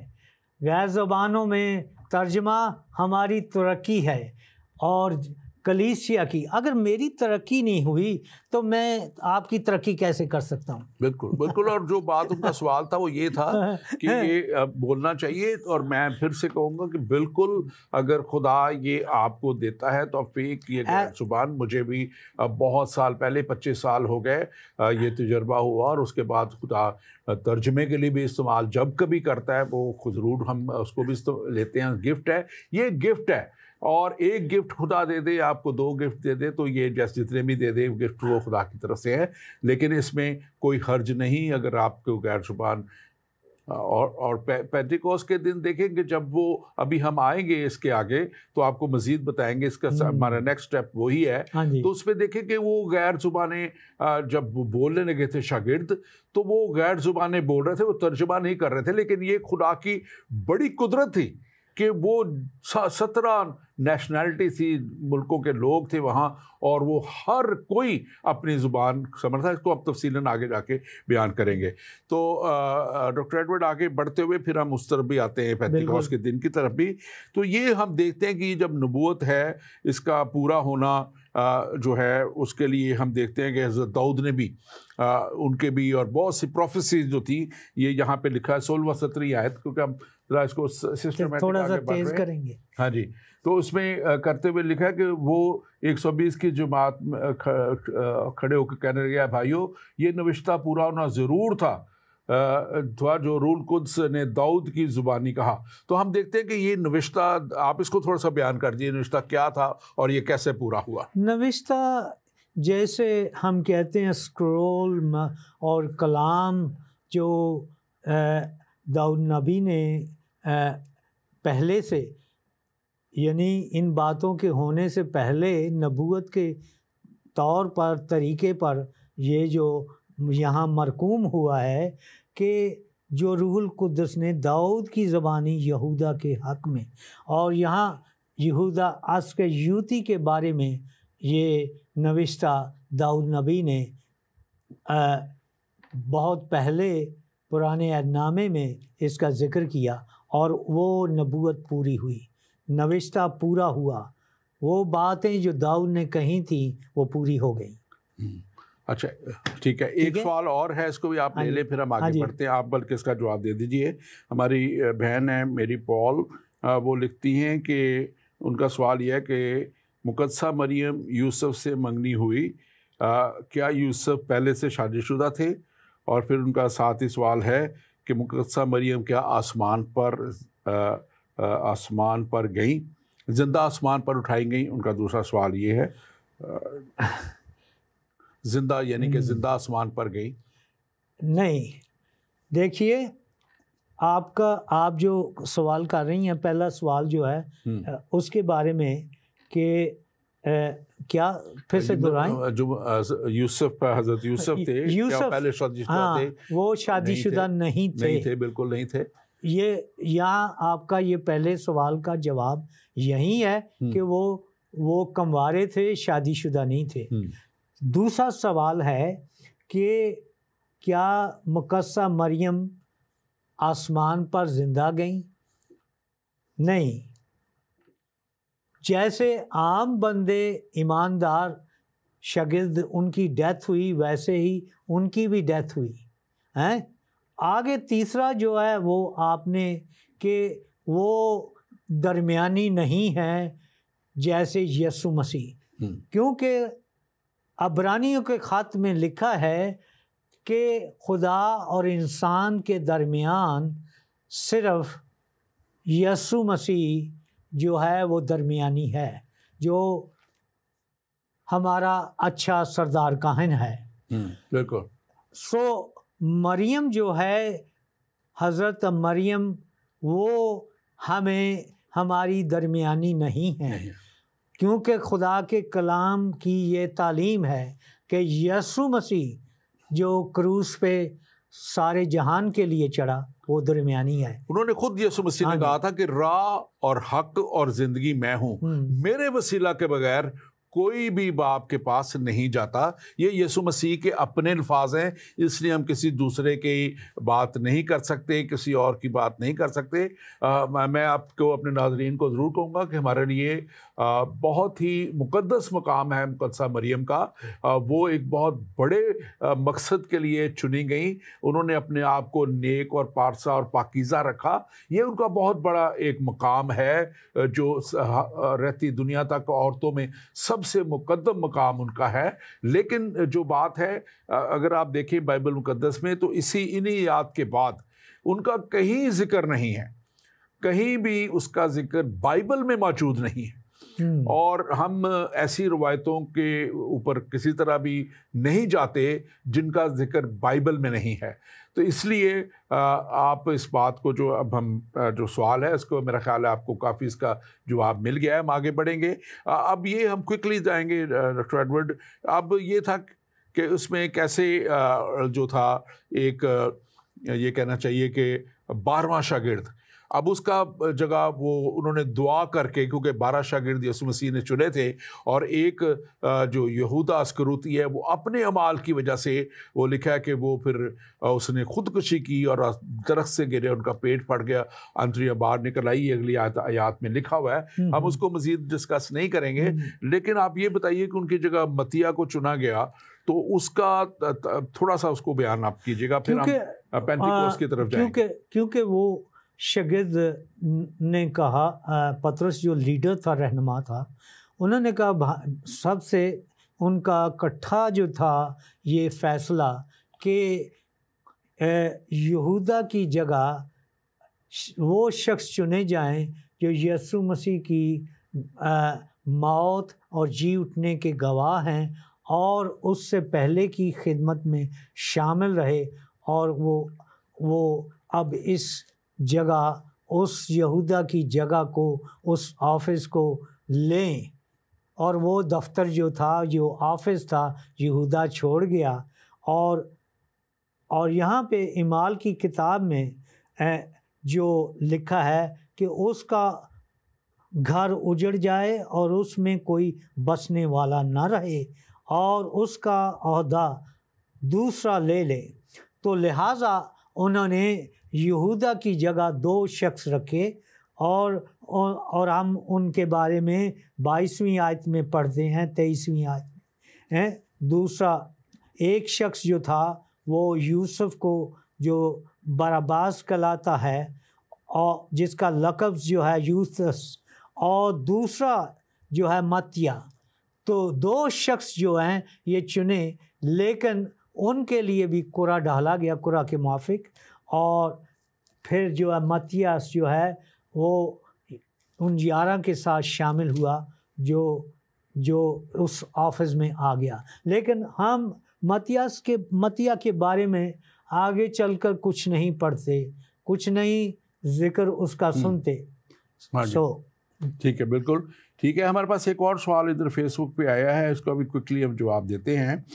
गैर ज़बानों में तर्जुमा हमारी तरक्की है। और कलीसिया की अगर मेरी तरक्की नहीं हुई तो मैं आपकी तरक्की कैसे कर सकता हूँ? बिल्कुल बिल्कुल। और जो बात उनका सवाल था वो ये था कि ये बोलना चाहिए, और मैं फिर से कहूँगा कि बिल्कुल अगर खुदा ये आपको देता है तो फेक ये ज़ुबान, मुझे भी बहुत साल पहले 25 साल हो गए ये तजुर्बा हुआ, और उसके बाद खुदा तर्जमे के लिए भी इस्तेमाल जब कभी करता है वो ज़रूर हम उसको भी लेते हैं। गिफ्ट है, ये गिफ्ट है, और एक गिफ्ट खुदा दे दे आपको, 2 गिफ्ट दे दे तो ये जैसे जितने भी दे दे गिफ्ट वो खुदा की तरफ से है, लेकिन इसमें कोई हर्ज नहीं अगर आपको गैर ज़ुबान। और पेंटिकोस के दिन देखेंगे जब वो अभी हम आएंगे इसके आगे तो आपको मज़ीद बताएंगे, इसका हमारा नेक्स्ट स्टेप वही है। तो उसमें देखेंगे वो गैर ज़ुबानें जब बोलने लगे थे शागिर्द, तो वो गैर ज़ुबानें बोल रहे थे, वो तर्जुमा नहीं कर रहे थे, लेकिन ये खुदा की बड़ी कुदरत थी कि वो 17 नेशनैलिटी थी, मुल्कों के लोग थे वहाँ, और वो हर कोई अपनी ज़ुबान समझता है। इसको अब तफसीलन आगे जाके बयान करेंगे। तो डॉक्टर एडवर्ड आगे बढ़ते हुए फिर हम उस तरफ भी आते हैं, पेंटिकोस के दिन की तरफ भी। तो ये हम देखते हैं कि जब नबूवत है इसका पूरा होना जो है उसके लिए हम देखते हैं कि हज़रत दाऊद ने भी उनके भी और बहुत सी प्रोफेसीज जो थी, ये यहाँ पे लिखा है 16-17 आयत, क्योंकि हम जरा इसको सिस्टमेटिक थोड़ा सा तेज करेंगे। हाँ जी। तो उसमें करते हुए लिखा है कि वो 120 की जमात खड़े होकर कहने लगे, भाइयों ये नविश्ता पूरा होना ज़रूर था जो रूल कुद्स ने दाऊद की ज़ुबानी कहा। तो हम देखते हैं कि ये नविश्ता, आप इसको थोड़ा सा बयान कर दीजिए, नविश्ता क्या था और ये कैसे पूरा हुआ? नविश्ता जैसे हम कहते हैं स्क्रोल और कलाम जो दाऊद नबी ने पहले से, यानी इन बातों के होने से पहले नबूवत के तौर पर, तरीके पर ये जो यहाँ मरकूम हुआ है कि जो रूहुल कुद्दस ने दाऊद की ज़बानी यहूदा के हक़ में, और यहाँ यहूदा अस्कर यूती के बारे में ये नविश्ता दाऊद नबी ने बहुत पहले पुराने अहदनामे में इसका ज़िक्र किया, और वो नबूवत पूरी हुई, नविश्ता पूरा हुआ, वो बातें जो दाऊद ने कही थी वो पूरी हो गई। अच्छा ठीक है, एक सवाल और है, इसको भी आप ले लें फिर हम आगे बढ़ते हैं। आप बल्कि इसका जवाब दे दीजिए। हमारी बहन है मेरी पॉल, वो लिखती हैं कि उनका सवाल यह है कि मुकद्दसा मरियम यूसुफ से मंगनी हुई, क्या यूसुफ पहले से शादीशुदा थे? और फिर उनका साथ ही सवाल है कि मुकद्दसा मरियम क्या आसमान पर गई, जिंदा आसमान पर उठाई गई? उनका दूसरा सवाल ये है, जिंदा यानी कि जिंदा आसमान पर गई? नहीं, देखिए आप जो सवाल कर रही हैं, पहला सवाल जो है उसके बारे में कि क्या फिर से दोहराएं? जो यूसुफ, हज़रत यूसुफ थे, क्या पहले शादीशुदा थे? वो शादीशुदा नहीं थे, बिल्कुल नहीं थे। ये यहाँ आपका ये पहले सवाल का जवाब यही है कि वो कंवारे थे, शादीशुदा नहीं थे। दूसरा सवाल है कि क्या मुकद्दसा मरियम आसमान पर जिंदा गई? नहीं, जैसे आम बंदे ईमानदार शागिर्द उनकी डेथ हुई वैसे ही उनकी भी डेथ हुई हैं। आगे तीसरा जो है वो आपने कि वो दरमियानी नहीं है जैसे यीशु मसीह, क्योंकि अब्रानियों के ख़त में लिखा है कि खुदा और इंसान के दरमियान सिर्फ यीशु मसीह जो है वो दरमियानी है, जो हमारा अच्छा सरदार काहिन है। बिल्कुल। सो मरियम जो है, हज़रत मरियम, वो हमें हमारी दरमियानी नहीं है, क्योंकि खुदा के कलाम की ये तालीम है कि यीशु मसीह जो क्रूस पे सारे जहान के लिए चढ़ा वो दरमियानी है। उन्होंने खुद यीशु मसीह ने कहा था कि राह और हक और जिंदगी मैं हूँ, मेरे वसीला के बगैर कोई भी बाप के पास नहीं जाता। ये यीशु मसीह के अपने अल्फाज हैं, इसलिए हम किसी दूसरे की बात नहीं कर सकते, किसी और की बात नहीं कर सकते। मैं आपको, अपने नाज़रीन को ज़रूर कहूँगा कि हमारे लिए बहुत ही मुक़द्दस मकाम है मुक़द्दसा मरियम का। वो एक बहुत बड़े मकसद के लिए चुनी गई। उन्होंने अपने आप को नेक और पारसा और पाकीज़ा रखा। ये उनका बहुत बड़ा एक मकाम है जो रहती दुनिया तक औरतों में सबसे मुक़द्दम मकाम उनका है। लेकिन जो बात है, अगर आप देखें बाइबल मुक़द्दस में, तो इन्हीं याद के बाद उनका कहीं जिक्र नहीं है, कहीं भी उसका जिक्र बाइबल में मौजूद नहीं है। और हम ऐसी रवायतों के ऊपर किसी तरह भी नहीं जाते जिनका जिक्र बाइबल में नहीं है। तो इसलिए आप इस बात को, जो अब हम जो सवाल है इसको, मेरा ख्याल है आपको काफ़ी इसका जवाब मिल गया है। हम आगे बढ़ेंगे। अब ये हम क्विकली जाएंगे डॉक्टर एडवर्ड। अब ये था कि उसमें कैसे जो था एक ये कहना चाहिए कि 12वां शागिर्द, अब उसका जगह वो उन्होंने दुआ करके, क्योंकि 12 शागिर्द यीशु मसीह ने चुने थे, और एक जो यहूदा अस्करूती है वो अपने अमाल की वजह से, वो लिखा है कि वो फिर उसने खुदकुशी की और दरख्त से गिरे, उनका पेट फट गया, अंतड़ियाँ बाहर निकल आई। अगली आयत में लिखा हुआ है, हम उसको मज़ीद डिस्कस नहीं करेंगे। लेकिन आप ये बताइए कि उनकी जगह मतिया को चुना गया, तो उसका थोड़ा सा उसको बयान आप कीजिएगा, फिर हम पेंटिकोस की तरफ जाएंगे। क्योंकि वो शागिर्द ने कहा, पतरस जो लीडर था, रहनुमा था, उन्होंने कहा, सबसे उनका इकट्ठा जो था ये फैसला कि यहूदा की जगह वो शख्स चुने जाएं जो यीशु मसीह की मौत और जी उठने के गवाह हैं और उससे पहले की खिदमत में शामिल रहे, और वो अब इस जगह, उस यहूदा की जगह को, उस ऑफिस को लें। और वो दफ्तर जो था, जो ऑफिस था, यहूदा छोड़ गया। और यहाँ पे इमाल की किताब में जो लिखा है कि उसका घर उजड़ जाए और उसमें कोई बसने वाला ना रहे और उसका ओहदा दूसरा ले ले, तो लिहाजा उन्होंने यहूदा की जगह 2 शख्स रखे। और हम उनके बारे में 22वीं आयत में पढ़ते हैं, 23वीं आयत में हैं। दूसरा एक शख्स जो था वो यूसुफ को, जो बरअब्बास कहलाता है और जिसका लक़ब जो है यूसुस, और दूसरा जो है मत्तिया। तो 2 शख्स जो हैं ये चुने, लेकिन उनके लिए भी कुरा डाला गया, कुरा के मुआफिक। और फिर जो है मत्तियास जो है वो उन 11 के साथ शामिल हुआ जो उस ऑफिस में आ गया। लेकिन हम मत्तिया के बारे में आगे चलकर कुछ नहीं पढ़ते, कुछ नहीं जिक्र उसका सुनते। ठीक है, बिल्कुल ठीक है। हमारे पास एक और सवाल इधर फेसबुक पे आया है, इसको अभी क्विकली हम जवाब देते हैं।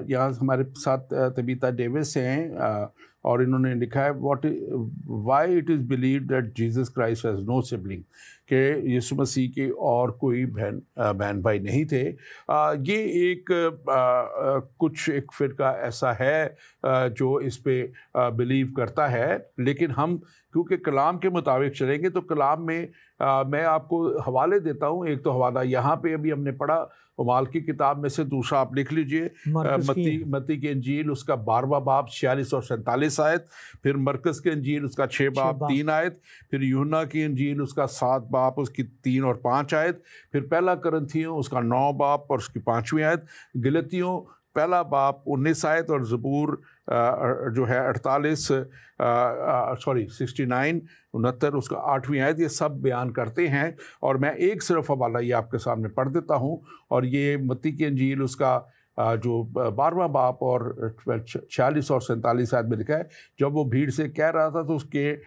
यहाँ हमारे साथ तबीता डेविस हैं और इन्होंने लिखा है why it is believe that Jesus Christ has no sibling, कि यीशु मसीह के और कोई बहन भाई नहीं थे। ये एक कुछ एक फ़िरका ऐसा है जो इस पे बिलीव करता है, लेकिन हम क्योंकि कलाम के मुताबिक चलेंगे तो कलाम में मैं आपको हवाले देता हूँ। एक तो हवाला यहाँ पे अभी हमने पढ़ा उमाल की किताब में से, दूसरा आप लिख लीजिए मत्ती की इंजील उसका 12वां बाब 46 और 47 आयत, फिर मरकस की इंजील उसका 6 बाब 3 आयत, फिर यूहन्ना की इंजील उसका 7 बाब उसकी 3 और 5 आयत, फिर पहला करंथियों उसका 9 बाब और उसकी 5वीं आयत, गलतियों पहला बाब 19 आयत, और ज़बूर जो है 69 उसका 8वीं आयत, ये सब बयान करते हैं। और मैं एक सिर्फ हवाला ये आपके सामने पढ़ देता हूँ, और ये मत्ती की इंजील उसका जो 12वां बाब और 46 और 47 आयत में लिखा है, जब वो भीड़ से कह रहा था तो उसके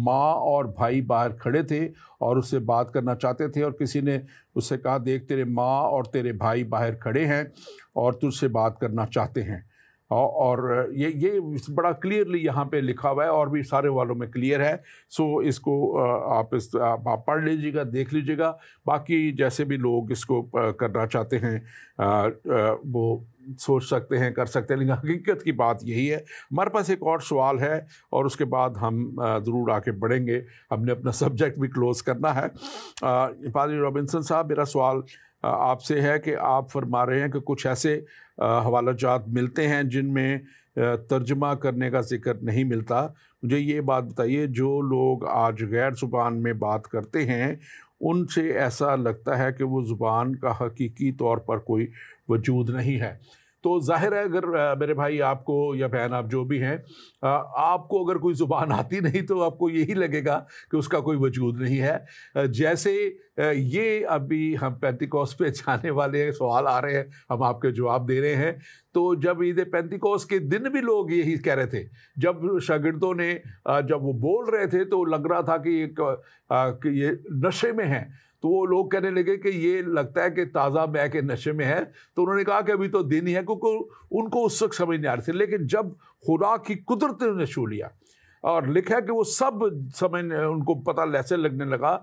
माँ और भाई बाहर खड़े थे और उससे बात करना चाहते थे, और किसी ने उससे कहा, देख तेरे माँ और तेरे भाई बाहर खड़े हैं और तुझसे बात करना चाहते हैं। और ये बड़ा क्लियरली यहाँ पे लिखा हुआ है, और भी सारे वालों में क्लियर है। सो इसको आप पढ़ लीजिएगा, देख लीजिएगा। बाकी जैसे भी लोग इसको करना चाहते हैं वो सोच सकते हैं, कर सकते हैं, लेकिन हकीकत की बात यही है। हमारे पास एक और सवाल है और उसके बाद हम ज़रूर आगे बढ़ेंगे, हमने अपना सब्जेक्ट भी क्लोज़ करना है। पादरी रॉबिन्सन साहब, मेरा सवाल आपसे है कि आप फरमा रहे हैं कि कुछ ऐसे हवाला जात मिलते हैं जिनमें तर्जमा करने का जिक्र नहीं मिलता। मुझे ये बात बताइए, जो लोग आज गैर ज़ुबान में बात करते हैं उनसे ऐसा लगता है कि वो ज़ुबान का हकीकी तौर पर कोई वजूद नहीं है। तो जाहिर है, अगर मेरे भाई आपको या बहन आप जो भी हैं, आपको अगर कोई ज़ुबान आती नहीं तो आपको यही लगेगा कि उसका कोई वजूद नहीं है। जैसे ये अभी हम पेंतिकोस्त पे जाने वाले सवाल आ रहे हैं, हम आपके जवाब दे रहे हैं। तो जब ईद पेंतिकोस्त के दिन भी लोग यही कह रहे थे, जब शागिर्दों ने जब वो बोल रहे थे तो लग रहा था कि ये नशे में हैं, तो वो लोग कहने लगे कि ये लगता है कि ताज़ा मै के नशे में है। तो उन्होंने कहा कि अभी तो दिन ही है, क्योंकि उनको उस वक्त समझ नहीं आ रही थी। लेकिन जब खुदा की कुदरत ने छू लिया और लिखा है कि वो सब समझ, उनको पता ऐसे लगने लगा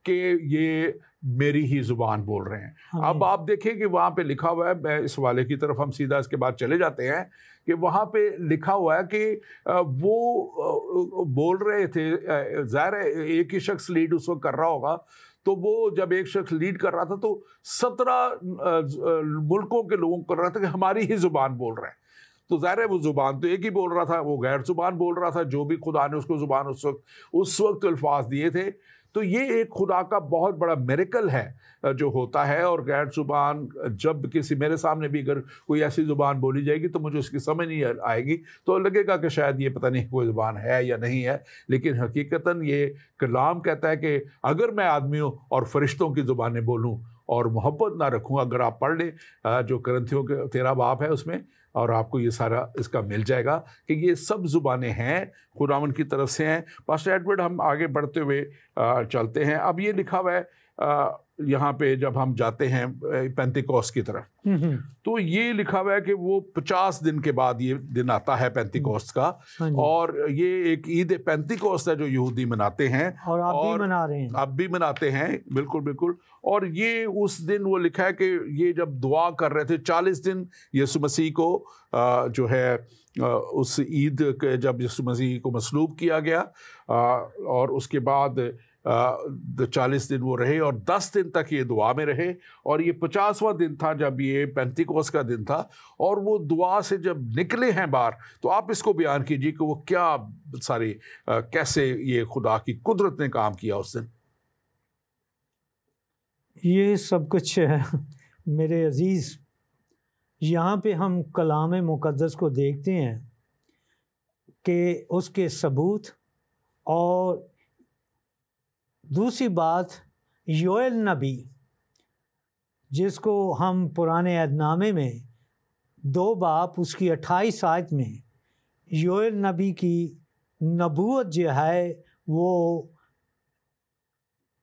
कि ये मेरी ही ज़ुबान बोल रहे हैं। अब आप देखें कि वहाँ पे लिखा हुआ है, मैं इस वाले की तरफ हम सीधा इसके बाद चले जाते हैं, कि वहाँ पे लिखा हुआ है कि वो बोल रहे थे, ज़ाहिर है एक ही शख्स लीड उस वक्त कर रहा होगा, तो वो जब एक शख्स लीड कर रहा था तो 17 मुल्कों के लोगों को कर रहा था कि हमारी ही ज़ुबान बोल रहे हैं। तो ज़ाहिर है वो ज़ुबान तो एक ही बोल रहा था, वो गैर ज़ुबान बोल रहा था, जो भी खुदा ने उसको ज़ुबान उस वक्त अल्फाज दिए थे। तो ये एक खुदा का बहुत बड़ा मिरेकल है जो होता है। और गैर ज़ुबान जब किसी मेरे सामने भी अगर कोई ऐसी ज़ुबान बोली जाएगी तो मुझे उसकी समझ नहीं आएगी, तो लगेगा कि शायद ये पता नहीं कोई ज़ुबान है या नहीं है। लेकिन हकीकतन ये कलाम कहता है कि अगर मैं आदमियों और फरिश्तों की ज़ुबानें बोलूँ और मोहब्बत ना रखूँ, अगर आप पढ़ लें जो करंथियों के 13 बाब है उसमें, और आपको ये सारा इसका मिल जाएगा कि ये सब ज़ुबानें हैं खुदावन की तरफ से हैं। पास्टर एडवर्ड, हम आगे बढ़ते हुए चलते हैं। अब ये लिखा हुआ है यहाँ पे जब हम जाते हैं पेंतिकोस्त की तरफ, तो ये लिखा हुआ है कि वो 50 दिन के बाद ये दिन आता है पेंतिकोस्त का, और ये एक ईद पेंतिकोस्त है जो यहूदी मनाते हैं, और आप भी मना रहे हैं। आप भी मनाते हैं, बिल्कुल बिल्कुल। और ये उस दिन वो लिखा है कि ये जब दुआ कर रहे थे 40 दिन यीशु मसीह को जो है उस ईद के जब यीशु मसीह को मसलूब किया गया, और उसके बाद 40 दिन वो रहे और 10 दिन तक ये दुआ में रहे, और ये 50वां दिन था जब ये पेंतिकोस्त का दिन था, और वो दुआ से जब निकले हैं बाहर, तो आप इसको बयान कीजिए कि वो क्या सारी कैसे ये खुदा की कुदरत ने काम किया उस दिन। ये सब कुछ मेरे अजीज़, यहाँ पे हम कलाम मुक़द्दस को देखते हैं कि उसके सबूत, और दूसरी बात योएल नबी, जिसको हम पुराने अहदनामे में 2 बाब उसकी 28 आयत में योएल नबी की नबूवत जो है वो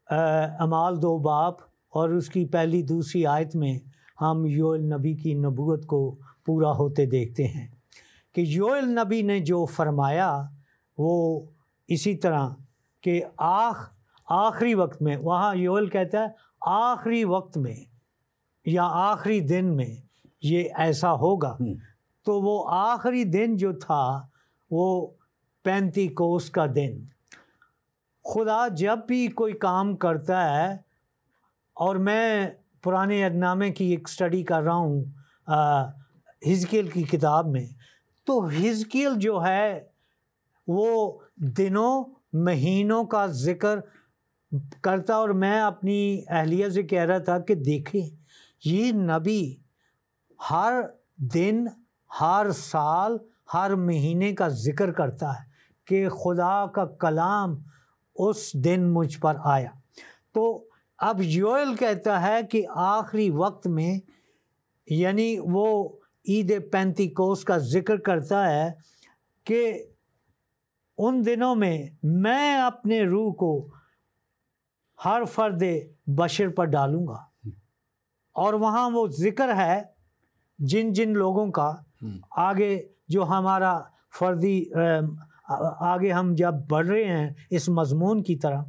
अमाल 2 बाब और उसकी पहली दूसरी आयत में हम योएल नबी की नबूवत को पूरा होते देखते हैं। कि योएल नबी ने जो फरमाया वो इसी तरह कि आखिरी वक्त में, वहाँ योएल कहता है आखिरी वक्त में या आखिरी दिन में ये ऐसा होगा। तो वो आखिरी दिन जो था वो पेंतीकोस का दिन। खुदा जब भी कोई काम करता है, और मैं पुराने अहदनामे की एक स्टडी कर रहा हूँ हिजकियल की किताब में, तो हिजकियल जो है वो दिनों महीनों का जिक्र करता, और मैं अपनी अहलिया से कह रहा था कि देखें ये नबी हर दिन, हर साल, हर महीने का जिक्र करता है कि खुदा का कलाम उस दिन मुझ पर आया। तो अब योएल कहता है कि आखिरी वक्त में, यानी वो ईद पेंतीकोस का जिक्र करता है कि उन दिनों में मैं अपने रूह को हर फर्द बशर पर डालूँगा। और वहाँ वो जिक्र है जिन जिन लोगों का, आगे जो हमारा फर्दी आगे हम जब बढ़ रहे हैं इस मजमून की तरफ,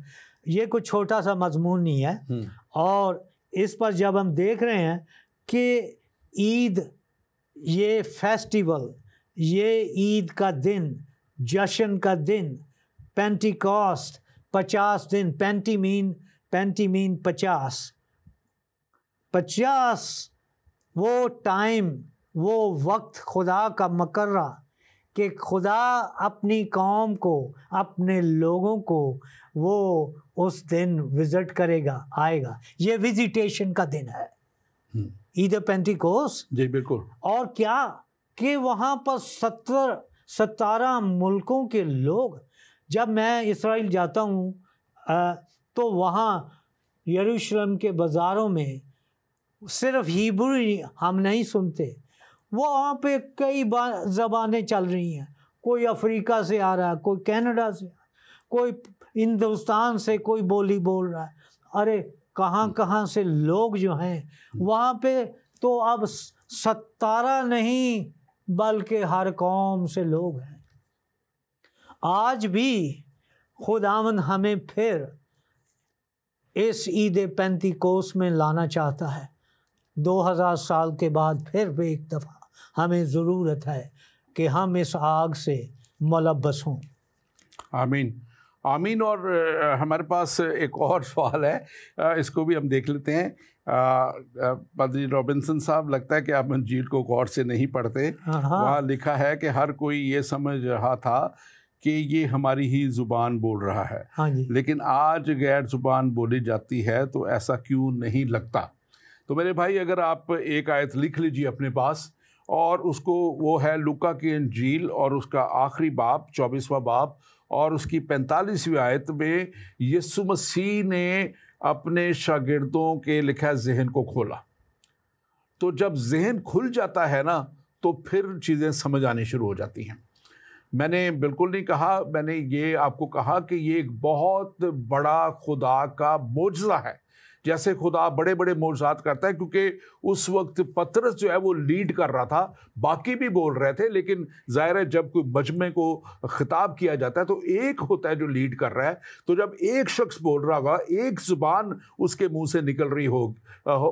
ये कुछ छोटा सा मजमून नहीं है, और इस पर जब हम देख रहे हैं कि ईद, ये फेस्टिवल, ये ईद का दिन, जश्न का दिन, पेंटिकॉस्ट 50 दिन, पेंटी मीन 50 वो टाइम, वो वक्त खुदा का मकर्रा कि खुदा अपनी कौम को, अपने लोगों को वो उस दिन विज़िट करेगा, आएगा। ये विजिटेशन का दिन है ईद पेंटिकोस। जी बिल्कुल। और क्या कि वहाँ पर 17 मुल्कों के लोग, जब मैं इसराइल जाता हूँ तो वहाँ यरूशलेम के बाज़ारों में सिर्फ हिब्रू हम नहीं सुनते, वहाँ पे कई ज़बानें चल रही हैं। कोई अफ्रीका से आ रहा है, कोई कनाडा से, कोई हिंदुस्तान से कोई बोली बोल रहा है। अरे कहाँ कहाँ से लोग जो हैं वहाँ पे, तो अब 17 नहीं बल्कि हर कौम से लोग हैं। आज भी खुदावंद हमें फिर इस ईद पेंतीकोस में लाना चाहता है। 2000 साल के बाद फिर भी एक दफ़ा हमें ज़रूरत है कि हम इस आग से मुलब्बस हों। आमीन आमीन। और हमारे पास एक और सवाल है, इसको भी हम देख लेते हैं। पादरी रॉबिन्सन साहब, लगता है कि आप इंजील को गौर से नहीं पढ़ते। वहाँ लिखा है कि हर कोई ये समझ रहा था कि ये हमारी ही ज़ुबान बोल रहा है। हाँ जी। लेकिन आज गैर ज़ुबान बोली जाती है, तो ऐसा क्यों नहीं लगता? तो मेरे भाई, अगर आप एक आयत लिख लीजिए अपने पास, और उसको, वो है लूका की इंजील और उसका आखिरी बाब 24वां बाब और उसकी 45वीं आयत में यीशु मसीह ने अपने शागिर्दों के लिखा जहन को खोला। तो जब जहन खुल जाता है ना, तो फिर चीज़ें समझ आनी शुरू हो जाती हैं। मैंने बिल्कुल नहीं कहा, मैंने ये आपको कहा कि ये एक बहुत बड़ा खुदा का मोजज़ा है। जैसे खुदा बड़े बड़े मोजात करता है, क्योंकि उस वक्त पतरस जो है वो लीड कर रहा था, बाकी भी बोल रहे थे, लेकिन ज़ाहिर है जब कोई मजमे को खिताब किया जाता है तो एक होता है जो लीड कर रहा है। तो जब एक शख्स बोल रहा होगा, एक ज़ुबान उसके मुंह से निकल रही हो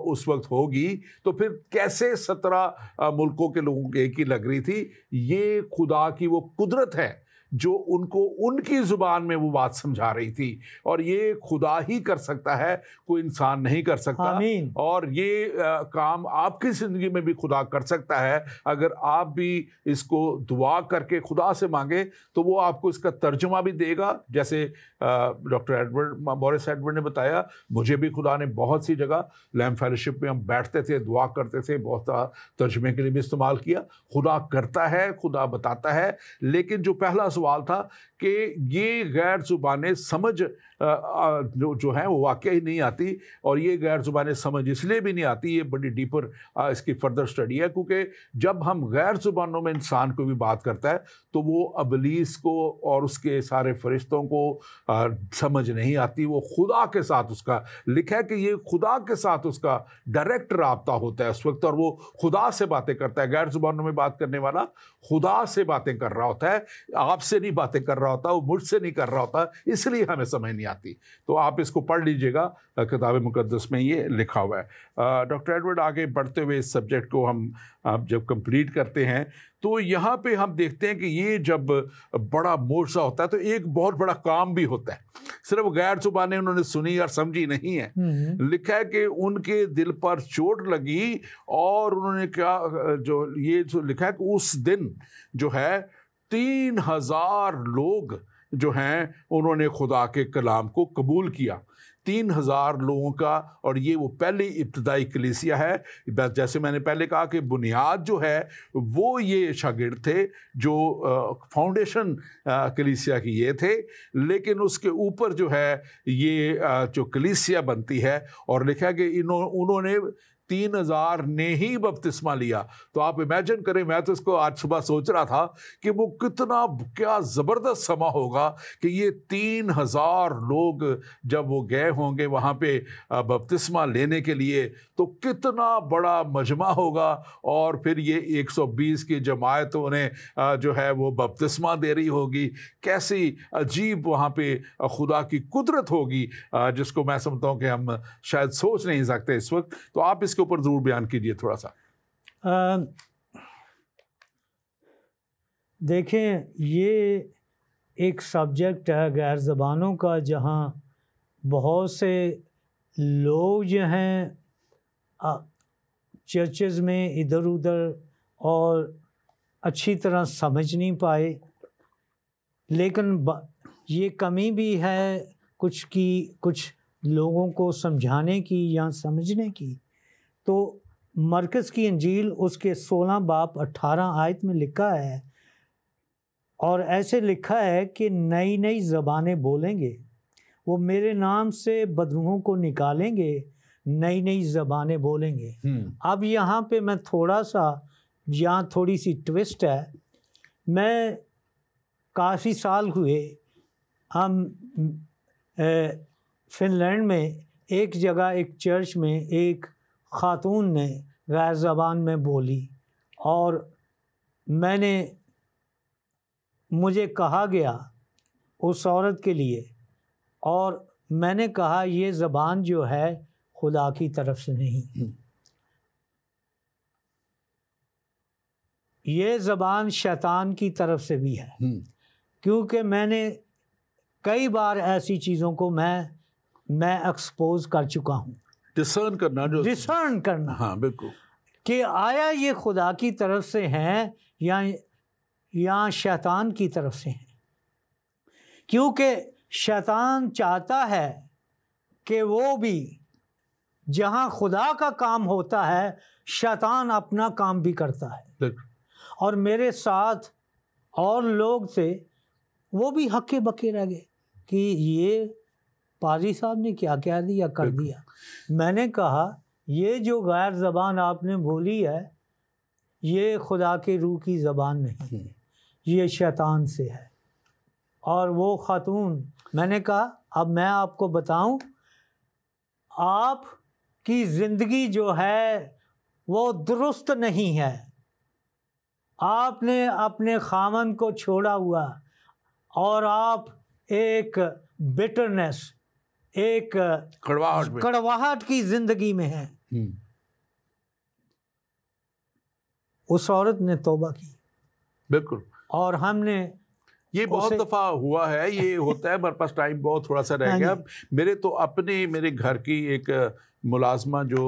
उस वक्त होगी, तो फिर कैसे 17 मुल्कों के लोगों की एक ही लग रही थी। ये खुदा की वो कुदरत है जो उनको उनकी ज़ुबान में वो बात समझा रही थी, और ये खुदा ही कर सकता है, कोई इंसान नहीं कर सकता। आमीन। और ये काम आपकी ज़िंदगी में भी खुदा कर सकता है। अगर आप भी इसको दुआ करके खुदा से मांगे तो वो आपको इसका तर्जुमा भी देगा। जैसे डॉक्टर मॉरिस एडवर्ड ने बताया, मुझे भी खुदा ने बहुत सी जगह लैम्प फेलोशिप में हम बैठते थे, दुआ करते थे, बहुत तर्जुमे के लिए भी इस्तेमाल किया। खुदा करता है, खुदा बताता है, लेकिन जो पहला सवाल था कि ये गैर ज़ुबानें समझ जो है वो वाकई ही नहीं आती, और ये गैर ज़ुबानें समझ इसलिए भी नहीं आती, ये बड़ी डीपर इसकी फर्दर स्टडी है, क्योंकि जब हम गैर ज़ुबानों में इंसान को भी बात करता है तो वो अबलीस को और उसके सारे फरिश्तों को समझ नहीं आती। वो खुदा के साथ, उसका लिखा है कि ये खुदा के साथ उसका डायरेक्ट राब्ता होता है उस वक्त, और वो खुदा से बातें करता है। गैर ज़ुबानों में बात करने वाला खुदा से बातें कर रहा होता है, आपसे नहीं बातें कर रहा होता, वो मुझसे नहीं कर रहा होता, इसलिए हमें समझ नहीं आती। तो आप इसको पढ़ लीजिएगा, किताब मुक़द्दस में ये लिखा हुआ है। डॉक्टर एडवर्ड, आगे बढ़ते हुए इस सब्जेक्ट को हम जब कंप्लीट करते हैं तो यहाँ पे हम देखते हैं कि ये जब बड़ा मोर्चा होता है तो एक बहुत बड़ा काम भी होता है। सिर्फ गैर ज़ुबानें उन्होंने सुनी और समझी नहीं है, लिखा है कि उनके दिल पर चोट लगी, और उन्होंने क्या जो लिखा है कि उस दिन जो है 3000 लोग जो हैं उन्होंने खुदा के कलाम को कबूल किया। 3000 लोगों का, और ये वो पहली इब्तदाई कलीसिया है। जैसे मैंने पहले कहा कि बुनियाद जो है वो ये शागिर्द थे जो फाउंडेशन कलीसिया की ये थे, लेकिन उसके ऊपर जो है ये जो कलीसिया बनती है, और लिखा है कि उन्होंने 3000 ने ही बपतिस्मा लिया। तो आप इमेजिन करें, मैं तो इसको आज सुबह सोच रहा था कि वो कितना क्या ज़बरदस्त समा होगा कि ये 3000 लोग जब वो गए होंगे वहाँ पे बपतिस्मा लेने के लिए, तो कितना बड़ा मजमा होगा, और फिर ये 120 की जमात उन्हें जो है वो बपतिस्मा दे रही होगी। कैसी अजीब वहाँ पे खुदा की कुदरत होगी जिसको मैं समझता हूँ कि हम शायद सोच नहीं सकते इस वक्त। तो आप इसके ऊपर जरूर बयान कीजिए थोड़ा सा। देखें, ये एक सब्जेक्ट है गैर ज़बानों का, जहाँ बहुत से लोग जो हैं चर्चेस में इधर उधर और अच्छी तरह समझ नहीं पाए, लेकिन ये कमी भी है कुछ लोगों को समझाने की या समझने की। तो मरकज़ की इंजील उसके 16 बाब 18 आयत में लिखा है, और ऐसे लिखा है कि नई नई ज़बानें बोलेंगे, वो मेरे नाम से बदरूहों को निकालेंगे, नई नई ज़बानें बोलेंगे। अब यहाँ पे मैं थोड़ा सा, यहाँ थोड़ी सी ट्विस्ट है। मैं काफ़ी साल हुए, हम फ़िनलैंड में एक जगह एक चर्च में एक ख़ातून ने गैर ज़बान में बोली, और मुझे कहा गया उस औरत के लिए, और मैंने कहा ये ज़बान जो है खुदा की तरफ से नहीं, ये ज़बान शैतान की तरफ से भी है। क्योंकि मैंने कई बार ऐसी चीज़ों को मैं एक्सपोज कर चुका हूँ। डिसर्न करना, हाँ बिल्कुल, कि आया ये खुदा की तरफ से हैं या शैतान की तरफ से हैं। क्योंकि शैतान चाहता है कि वो भी, जहाँ खुदा का काम होता है शैतान अपना काम भी करता है। और मेरे साथ और लोग थे, वो भी हक्के बक्के रह गए कि ये पाजी साहब ने क्या क्या दिया कर दिया। मैंने कहा ये जो गैर ज़बान आपने बोली है, ये खुदा के रूह की ज़बान नहीं, ये शैतान से है। और वो ख़ातून, मैंने कहा अब मैं आपको बताऊं, आपकी ज़िंदगी जो है वो दुरुस्त नहीं है। आपने अपने खामन को छोड़ा हुआ, और आप एक बिटरनेस, एक कड़वाहट की ज़िंदगी में है। उस औरत ने तौबा की। बिल्कुल। और हमने ये बहुत दफ़ा हुआ है, ये होता है। हमारे पास टाइम बहुत थोड़ा सा रह गया। मेरे घर की एक मुलाजमा जो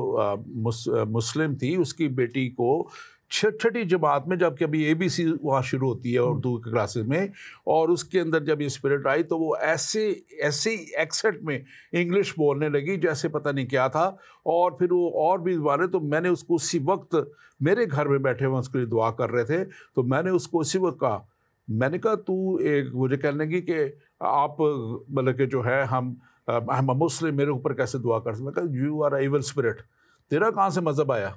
मुस्लिम थी, उसकी बेटी को छठी जमात में, जबकि अभी ABC वहाँ शुरू होती है उर्दू के क्लासेस में, और उसके अंदर जब ये स्पिरिट आई तो वो ऐसे एक्सेंट में इंग्लिश बोलने लगी जैसे पता नहीं क्या था। और फिर वो और भी ज़बानें, तो मैंने उसको उसी वक्त, मेरे घर में बैठे हुए उसके लिए दुआ कर रहे थे, तो मैंने उसको उसी वक्त कहा, मैंने कहा तू एक मुझे कहने लगी कि आप मतलब कि जो है हम मुस्लिम, मेरे ऊपर कैसे दुआ कर सकते? मैं कहा यू आर इविल स्पिरिट, तेरा कहाँ से मज़हब आया,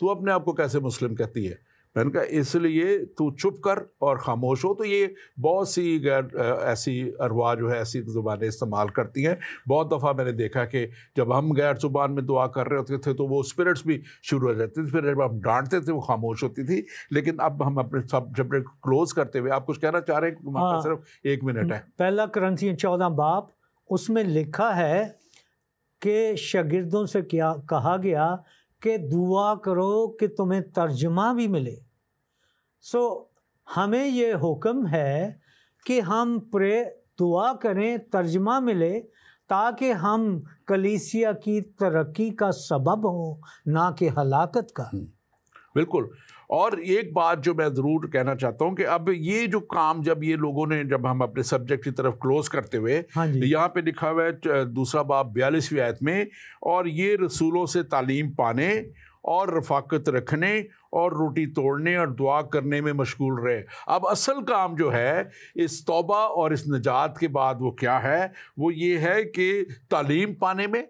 तू अपने आप को कैसे मुस्लिम कहती है? मैंने कहा इसलिए तू चुप कर और खामोश हो। तो ये बहुत सी गैर ऐसी अरवा जो है ऐसी ज़ुबानें इस्तेमाल करती हैं। बहुत दफ़ा मैंने देखा कि जब हम गैर ज़ुबान में दुआ कर रहे होते थे तो वो स्पिरिट्स भी शुरू हो जाती थी, फिर जब हम डांटते थे वो खामोश होती थी। लेकिन अब हम अपने सब जब क्लोज करते हुए आप कुछ कहना चाह रहे हैं? हाँ, सिर्फ 1 मिनट है। पहला कुरिन्थियों 14 बाब, उसमें लिखा है कि शागिर्दों से क्या कहा गया कि दुआ करो कि तुम्हें तर्जमा भी मिले। सो हमें ये हुक्म है कि हम दुआ करें, तर्जमा मिले, ताकि हम कलीसिया की तरक्की का सबब हो, ना कि हलाकत का। बिल्कुल। और एक बात जो मैं ज़रूर कहना चाहता हूँ कि अब ये जो काम जब ये लोगों ने, जब हम अपने सब्जेक्ट की तरफ क्लोज करते हुए, हाँ जी, यहाँ पे लिखा हुआ है दूसरा बाब 42वीं आयत में, और ये रसूलों से तालीम पाने और रफाकत रखने और रोटी तोड़ने और दुआ करने में मशगूल रहे। अब असल काम जो है इस तौबा और इस निजात के बाद वो क्या है? वो ये है कि तालीम पाने में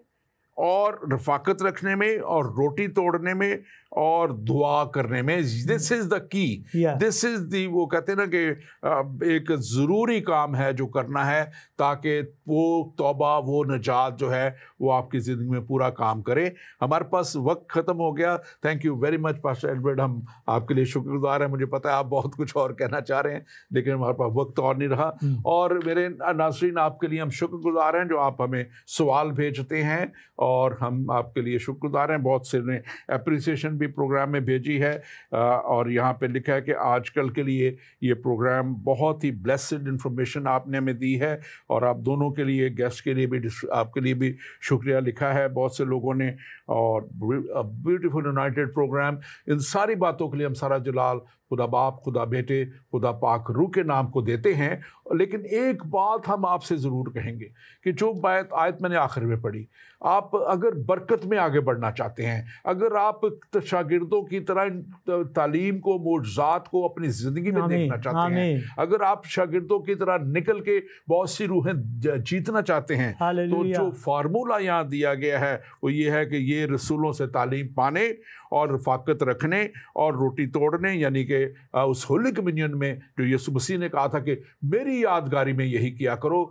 और रफाकत रखने में और रोटी तोड़ने में और दुआ करने में। This is the key, this is the, वो कहते हैं ना कि एक ज़रूरी काम है जो करना है ताकि वो तौबा, वो निजात जो है वो आपकी ज़िंदगी में पूरा काम करे। हमारे पास वक्त ख़त्म हो गया। Thank you very much pastor Edward, हम आपके लिए शुक्रगुजार हैं। मुझे पता है आप बहुत कुछ और कहना चाह रहे हैं लेकिन हमारे पास वक्त और नहीं रहा। और मेरे नाज़रीन, आपके लिए हम शुक्रगुजार हैं जो आप हमें सवाल भेजते हैं और हम आपके लिए शुक्रगुजार हैं। बहुत से ने एप्रिसिएशन भी प्रोग्राम में भेजी है और यहाँ पे लिखा है कि आजकल के लिए ये प्रोग्राम बहुत ही ब्लेस्ड इन्फॉर्मेशन आपने हमें दी है। और आप दोनों के लिए, गेस्ट के लिए भी, आपके लिए भी शुक्रिया लिखा है बहुत से लोगों ने। और ब्यूटीफुल यूनाइटेड प्रोग्राम, इन सारी बातों के लिए हम सारा जलाल खुदा बाप, खुदा बेटे, खुदा पाक रूह के नाम को देते हैं। लेकिन एक बात हम आपसे ज़रूर कहेंगे कि जो बात आयत मैंने आखिर में पढ़ी, आप अगर बरकत में आगे बढ़ना चाहते हैं, अगर आप शागिर्दों की तरह तालीम को, मोज़ात को अपनी ज़िंदगी में देखना चाहते हैं, अगर आप शागिर्दों की तरह निकल के बहुत सी रूहें जीतना चाहते हैं, तो जो फार्मूला यहाँ दिया गया है वो ये है कि ये रसूलों से तालीम पाने और रफाकत रखने और रोटी तोड़ने, यानी कि उस होली कम्युनियन में जो यीशु मसीह ने कहा था कि मेरी यादगारी में यही किया करो।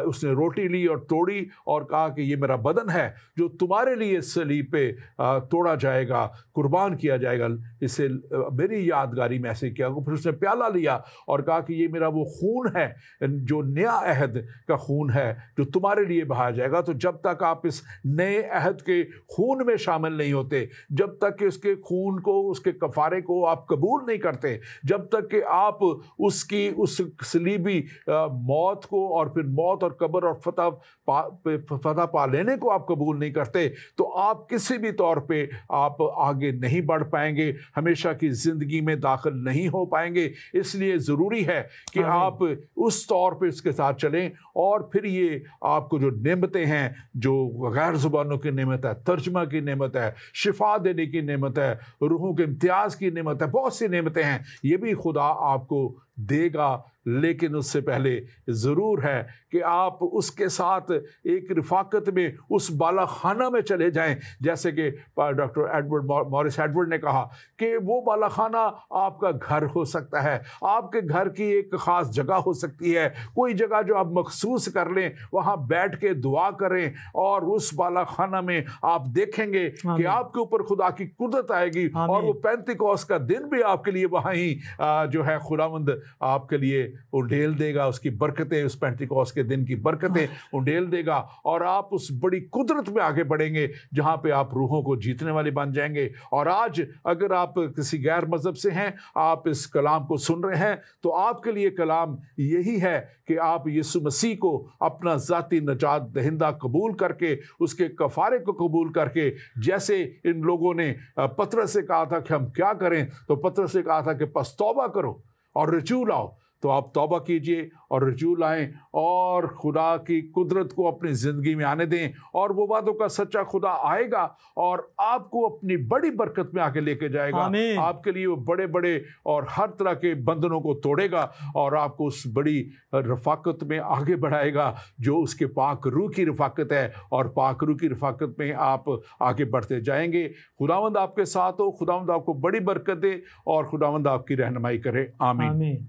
उसने रोटी ली और तोड़ी और कहा कि ये मेरा बदन है जो तुम्हारे लिए सलीब पे तोड़ा जाएगा, कुर्बान किया जाएगा, इसे मेरी यादगारी में ऐसे किया। फिर उसने प्याला लिया और कहा कि ये मेरा वो खून है जो नया अहद का खून है जो तुम्हारे लिए बहाया जाएगा। तो जब तक आप इस नए अहद के खून में शामिल नहीं होते, जब तक कि उसके खून को, उसके कफारे को आप कबूल नहीं करते, जब तक कि आप उसकी उस सलीबी मौत को और फिर मौत और कब्र और फतह पा लेने को आप कबूल नहीं करते, तो आप किसी भी तौर पे आप आगे नहीं बढ़ पाएंगे, हमेशा की ज़िंदगी में दाखिल नहीं हो पाएंगे। इसलिए ज़रूरी है कि आप उस तौर पे इसके साथ चलें। और फिर ये आपको जो नेमतें हैं, जो गैर ज़ुबानों की नेमत है, तर्जमा की नेमत है, शिफा देने की नेमत है, रूहों के इम्तियाज़ की नेमत है, बहुत सी नेमतें हैं, ये भी खुदा आपको देगा। लेकिन उससे पहले ज़रूर है कि आप उसके साथ एक रिफाकत में उस बाला खाना में चले जाएं, जैसे कि डॉक्टर एडवर्ड मॉरिस एडवर्ड ने कहा कि वो बाला खाना आपका घर हो सकता है, आपके घर की एक ख़ास जगह हो सकती है, कोई जगह जो आप मखसूस कर लें, वहाँ बैठ के दुआ करें और उस बाला खाना में आप देखेंगे कि आपके ऊपर खुदा की कुदरत आएगी और वो पेंतिकोस्त का दिन भी आपके लिए वहाँ ही जो है खुदावंद आपके लिए उंडेल देगा, उसकी बरकतें, उस पेंटिकॉस्ट के दिन की बरकतें उंडेल देगा और आप उस बड़ी कुदरत में आगे बढ़ेंगे जहां पे आप रूहों को जीतने वाले बन जाएंगे। और आज अगर आप किसी गैर मजहब से हैं, आप इस कलाम को सुन रहे हैं, तो आपके लिए कलाम यही है कि आप यीशु मसीह को अपना ज़ाती नजात दहिंदा कबूल करके, उसके कफारे को कबूल करके, जैसे इन लोगों ने पतरस से कहा था कि हम क्या करें, तो पतरस से कहा था कि पछतौबा करो और रजू लाओ, तो आप तौबा कीजिए और रजू लाएं और खुदा की कुदरत को अपनी ज़िंदगी में आने दें, और वो वादों का सच्चा खुदा आएगा और आपको अपनी बड़ी बरकत में आके लेके जाएगा। आमीन। आपके लिए वो बड़े बड़े और हर तरह के बंधनों को तोड़ेगा और आपको उस बड़ी रफाकत में आगे बढ़ाएगा जो उसके पाक रूह की रफाकत है, और पाक रूह की रफाकत में आप आगे बढ़ते जाएंगे। खुदावंद आपके साथ हो, खुदावंद आपको बड़ी बरकत दे और खुदावंद आपकी रहनुमाई करे। आमीन। आमीन।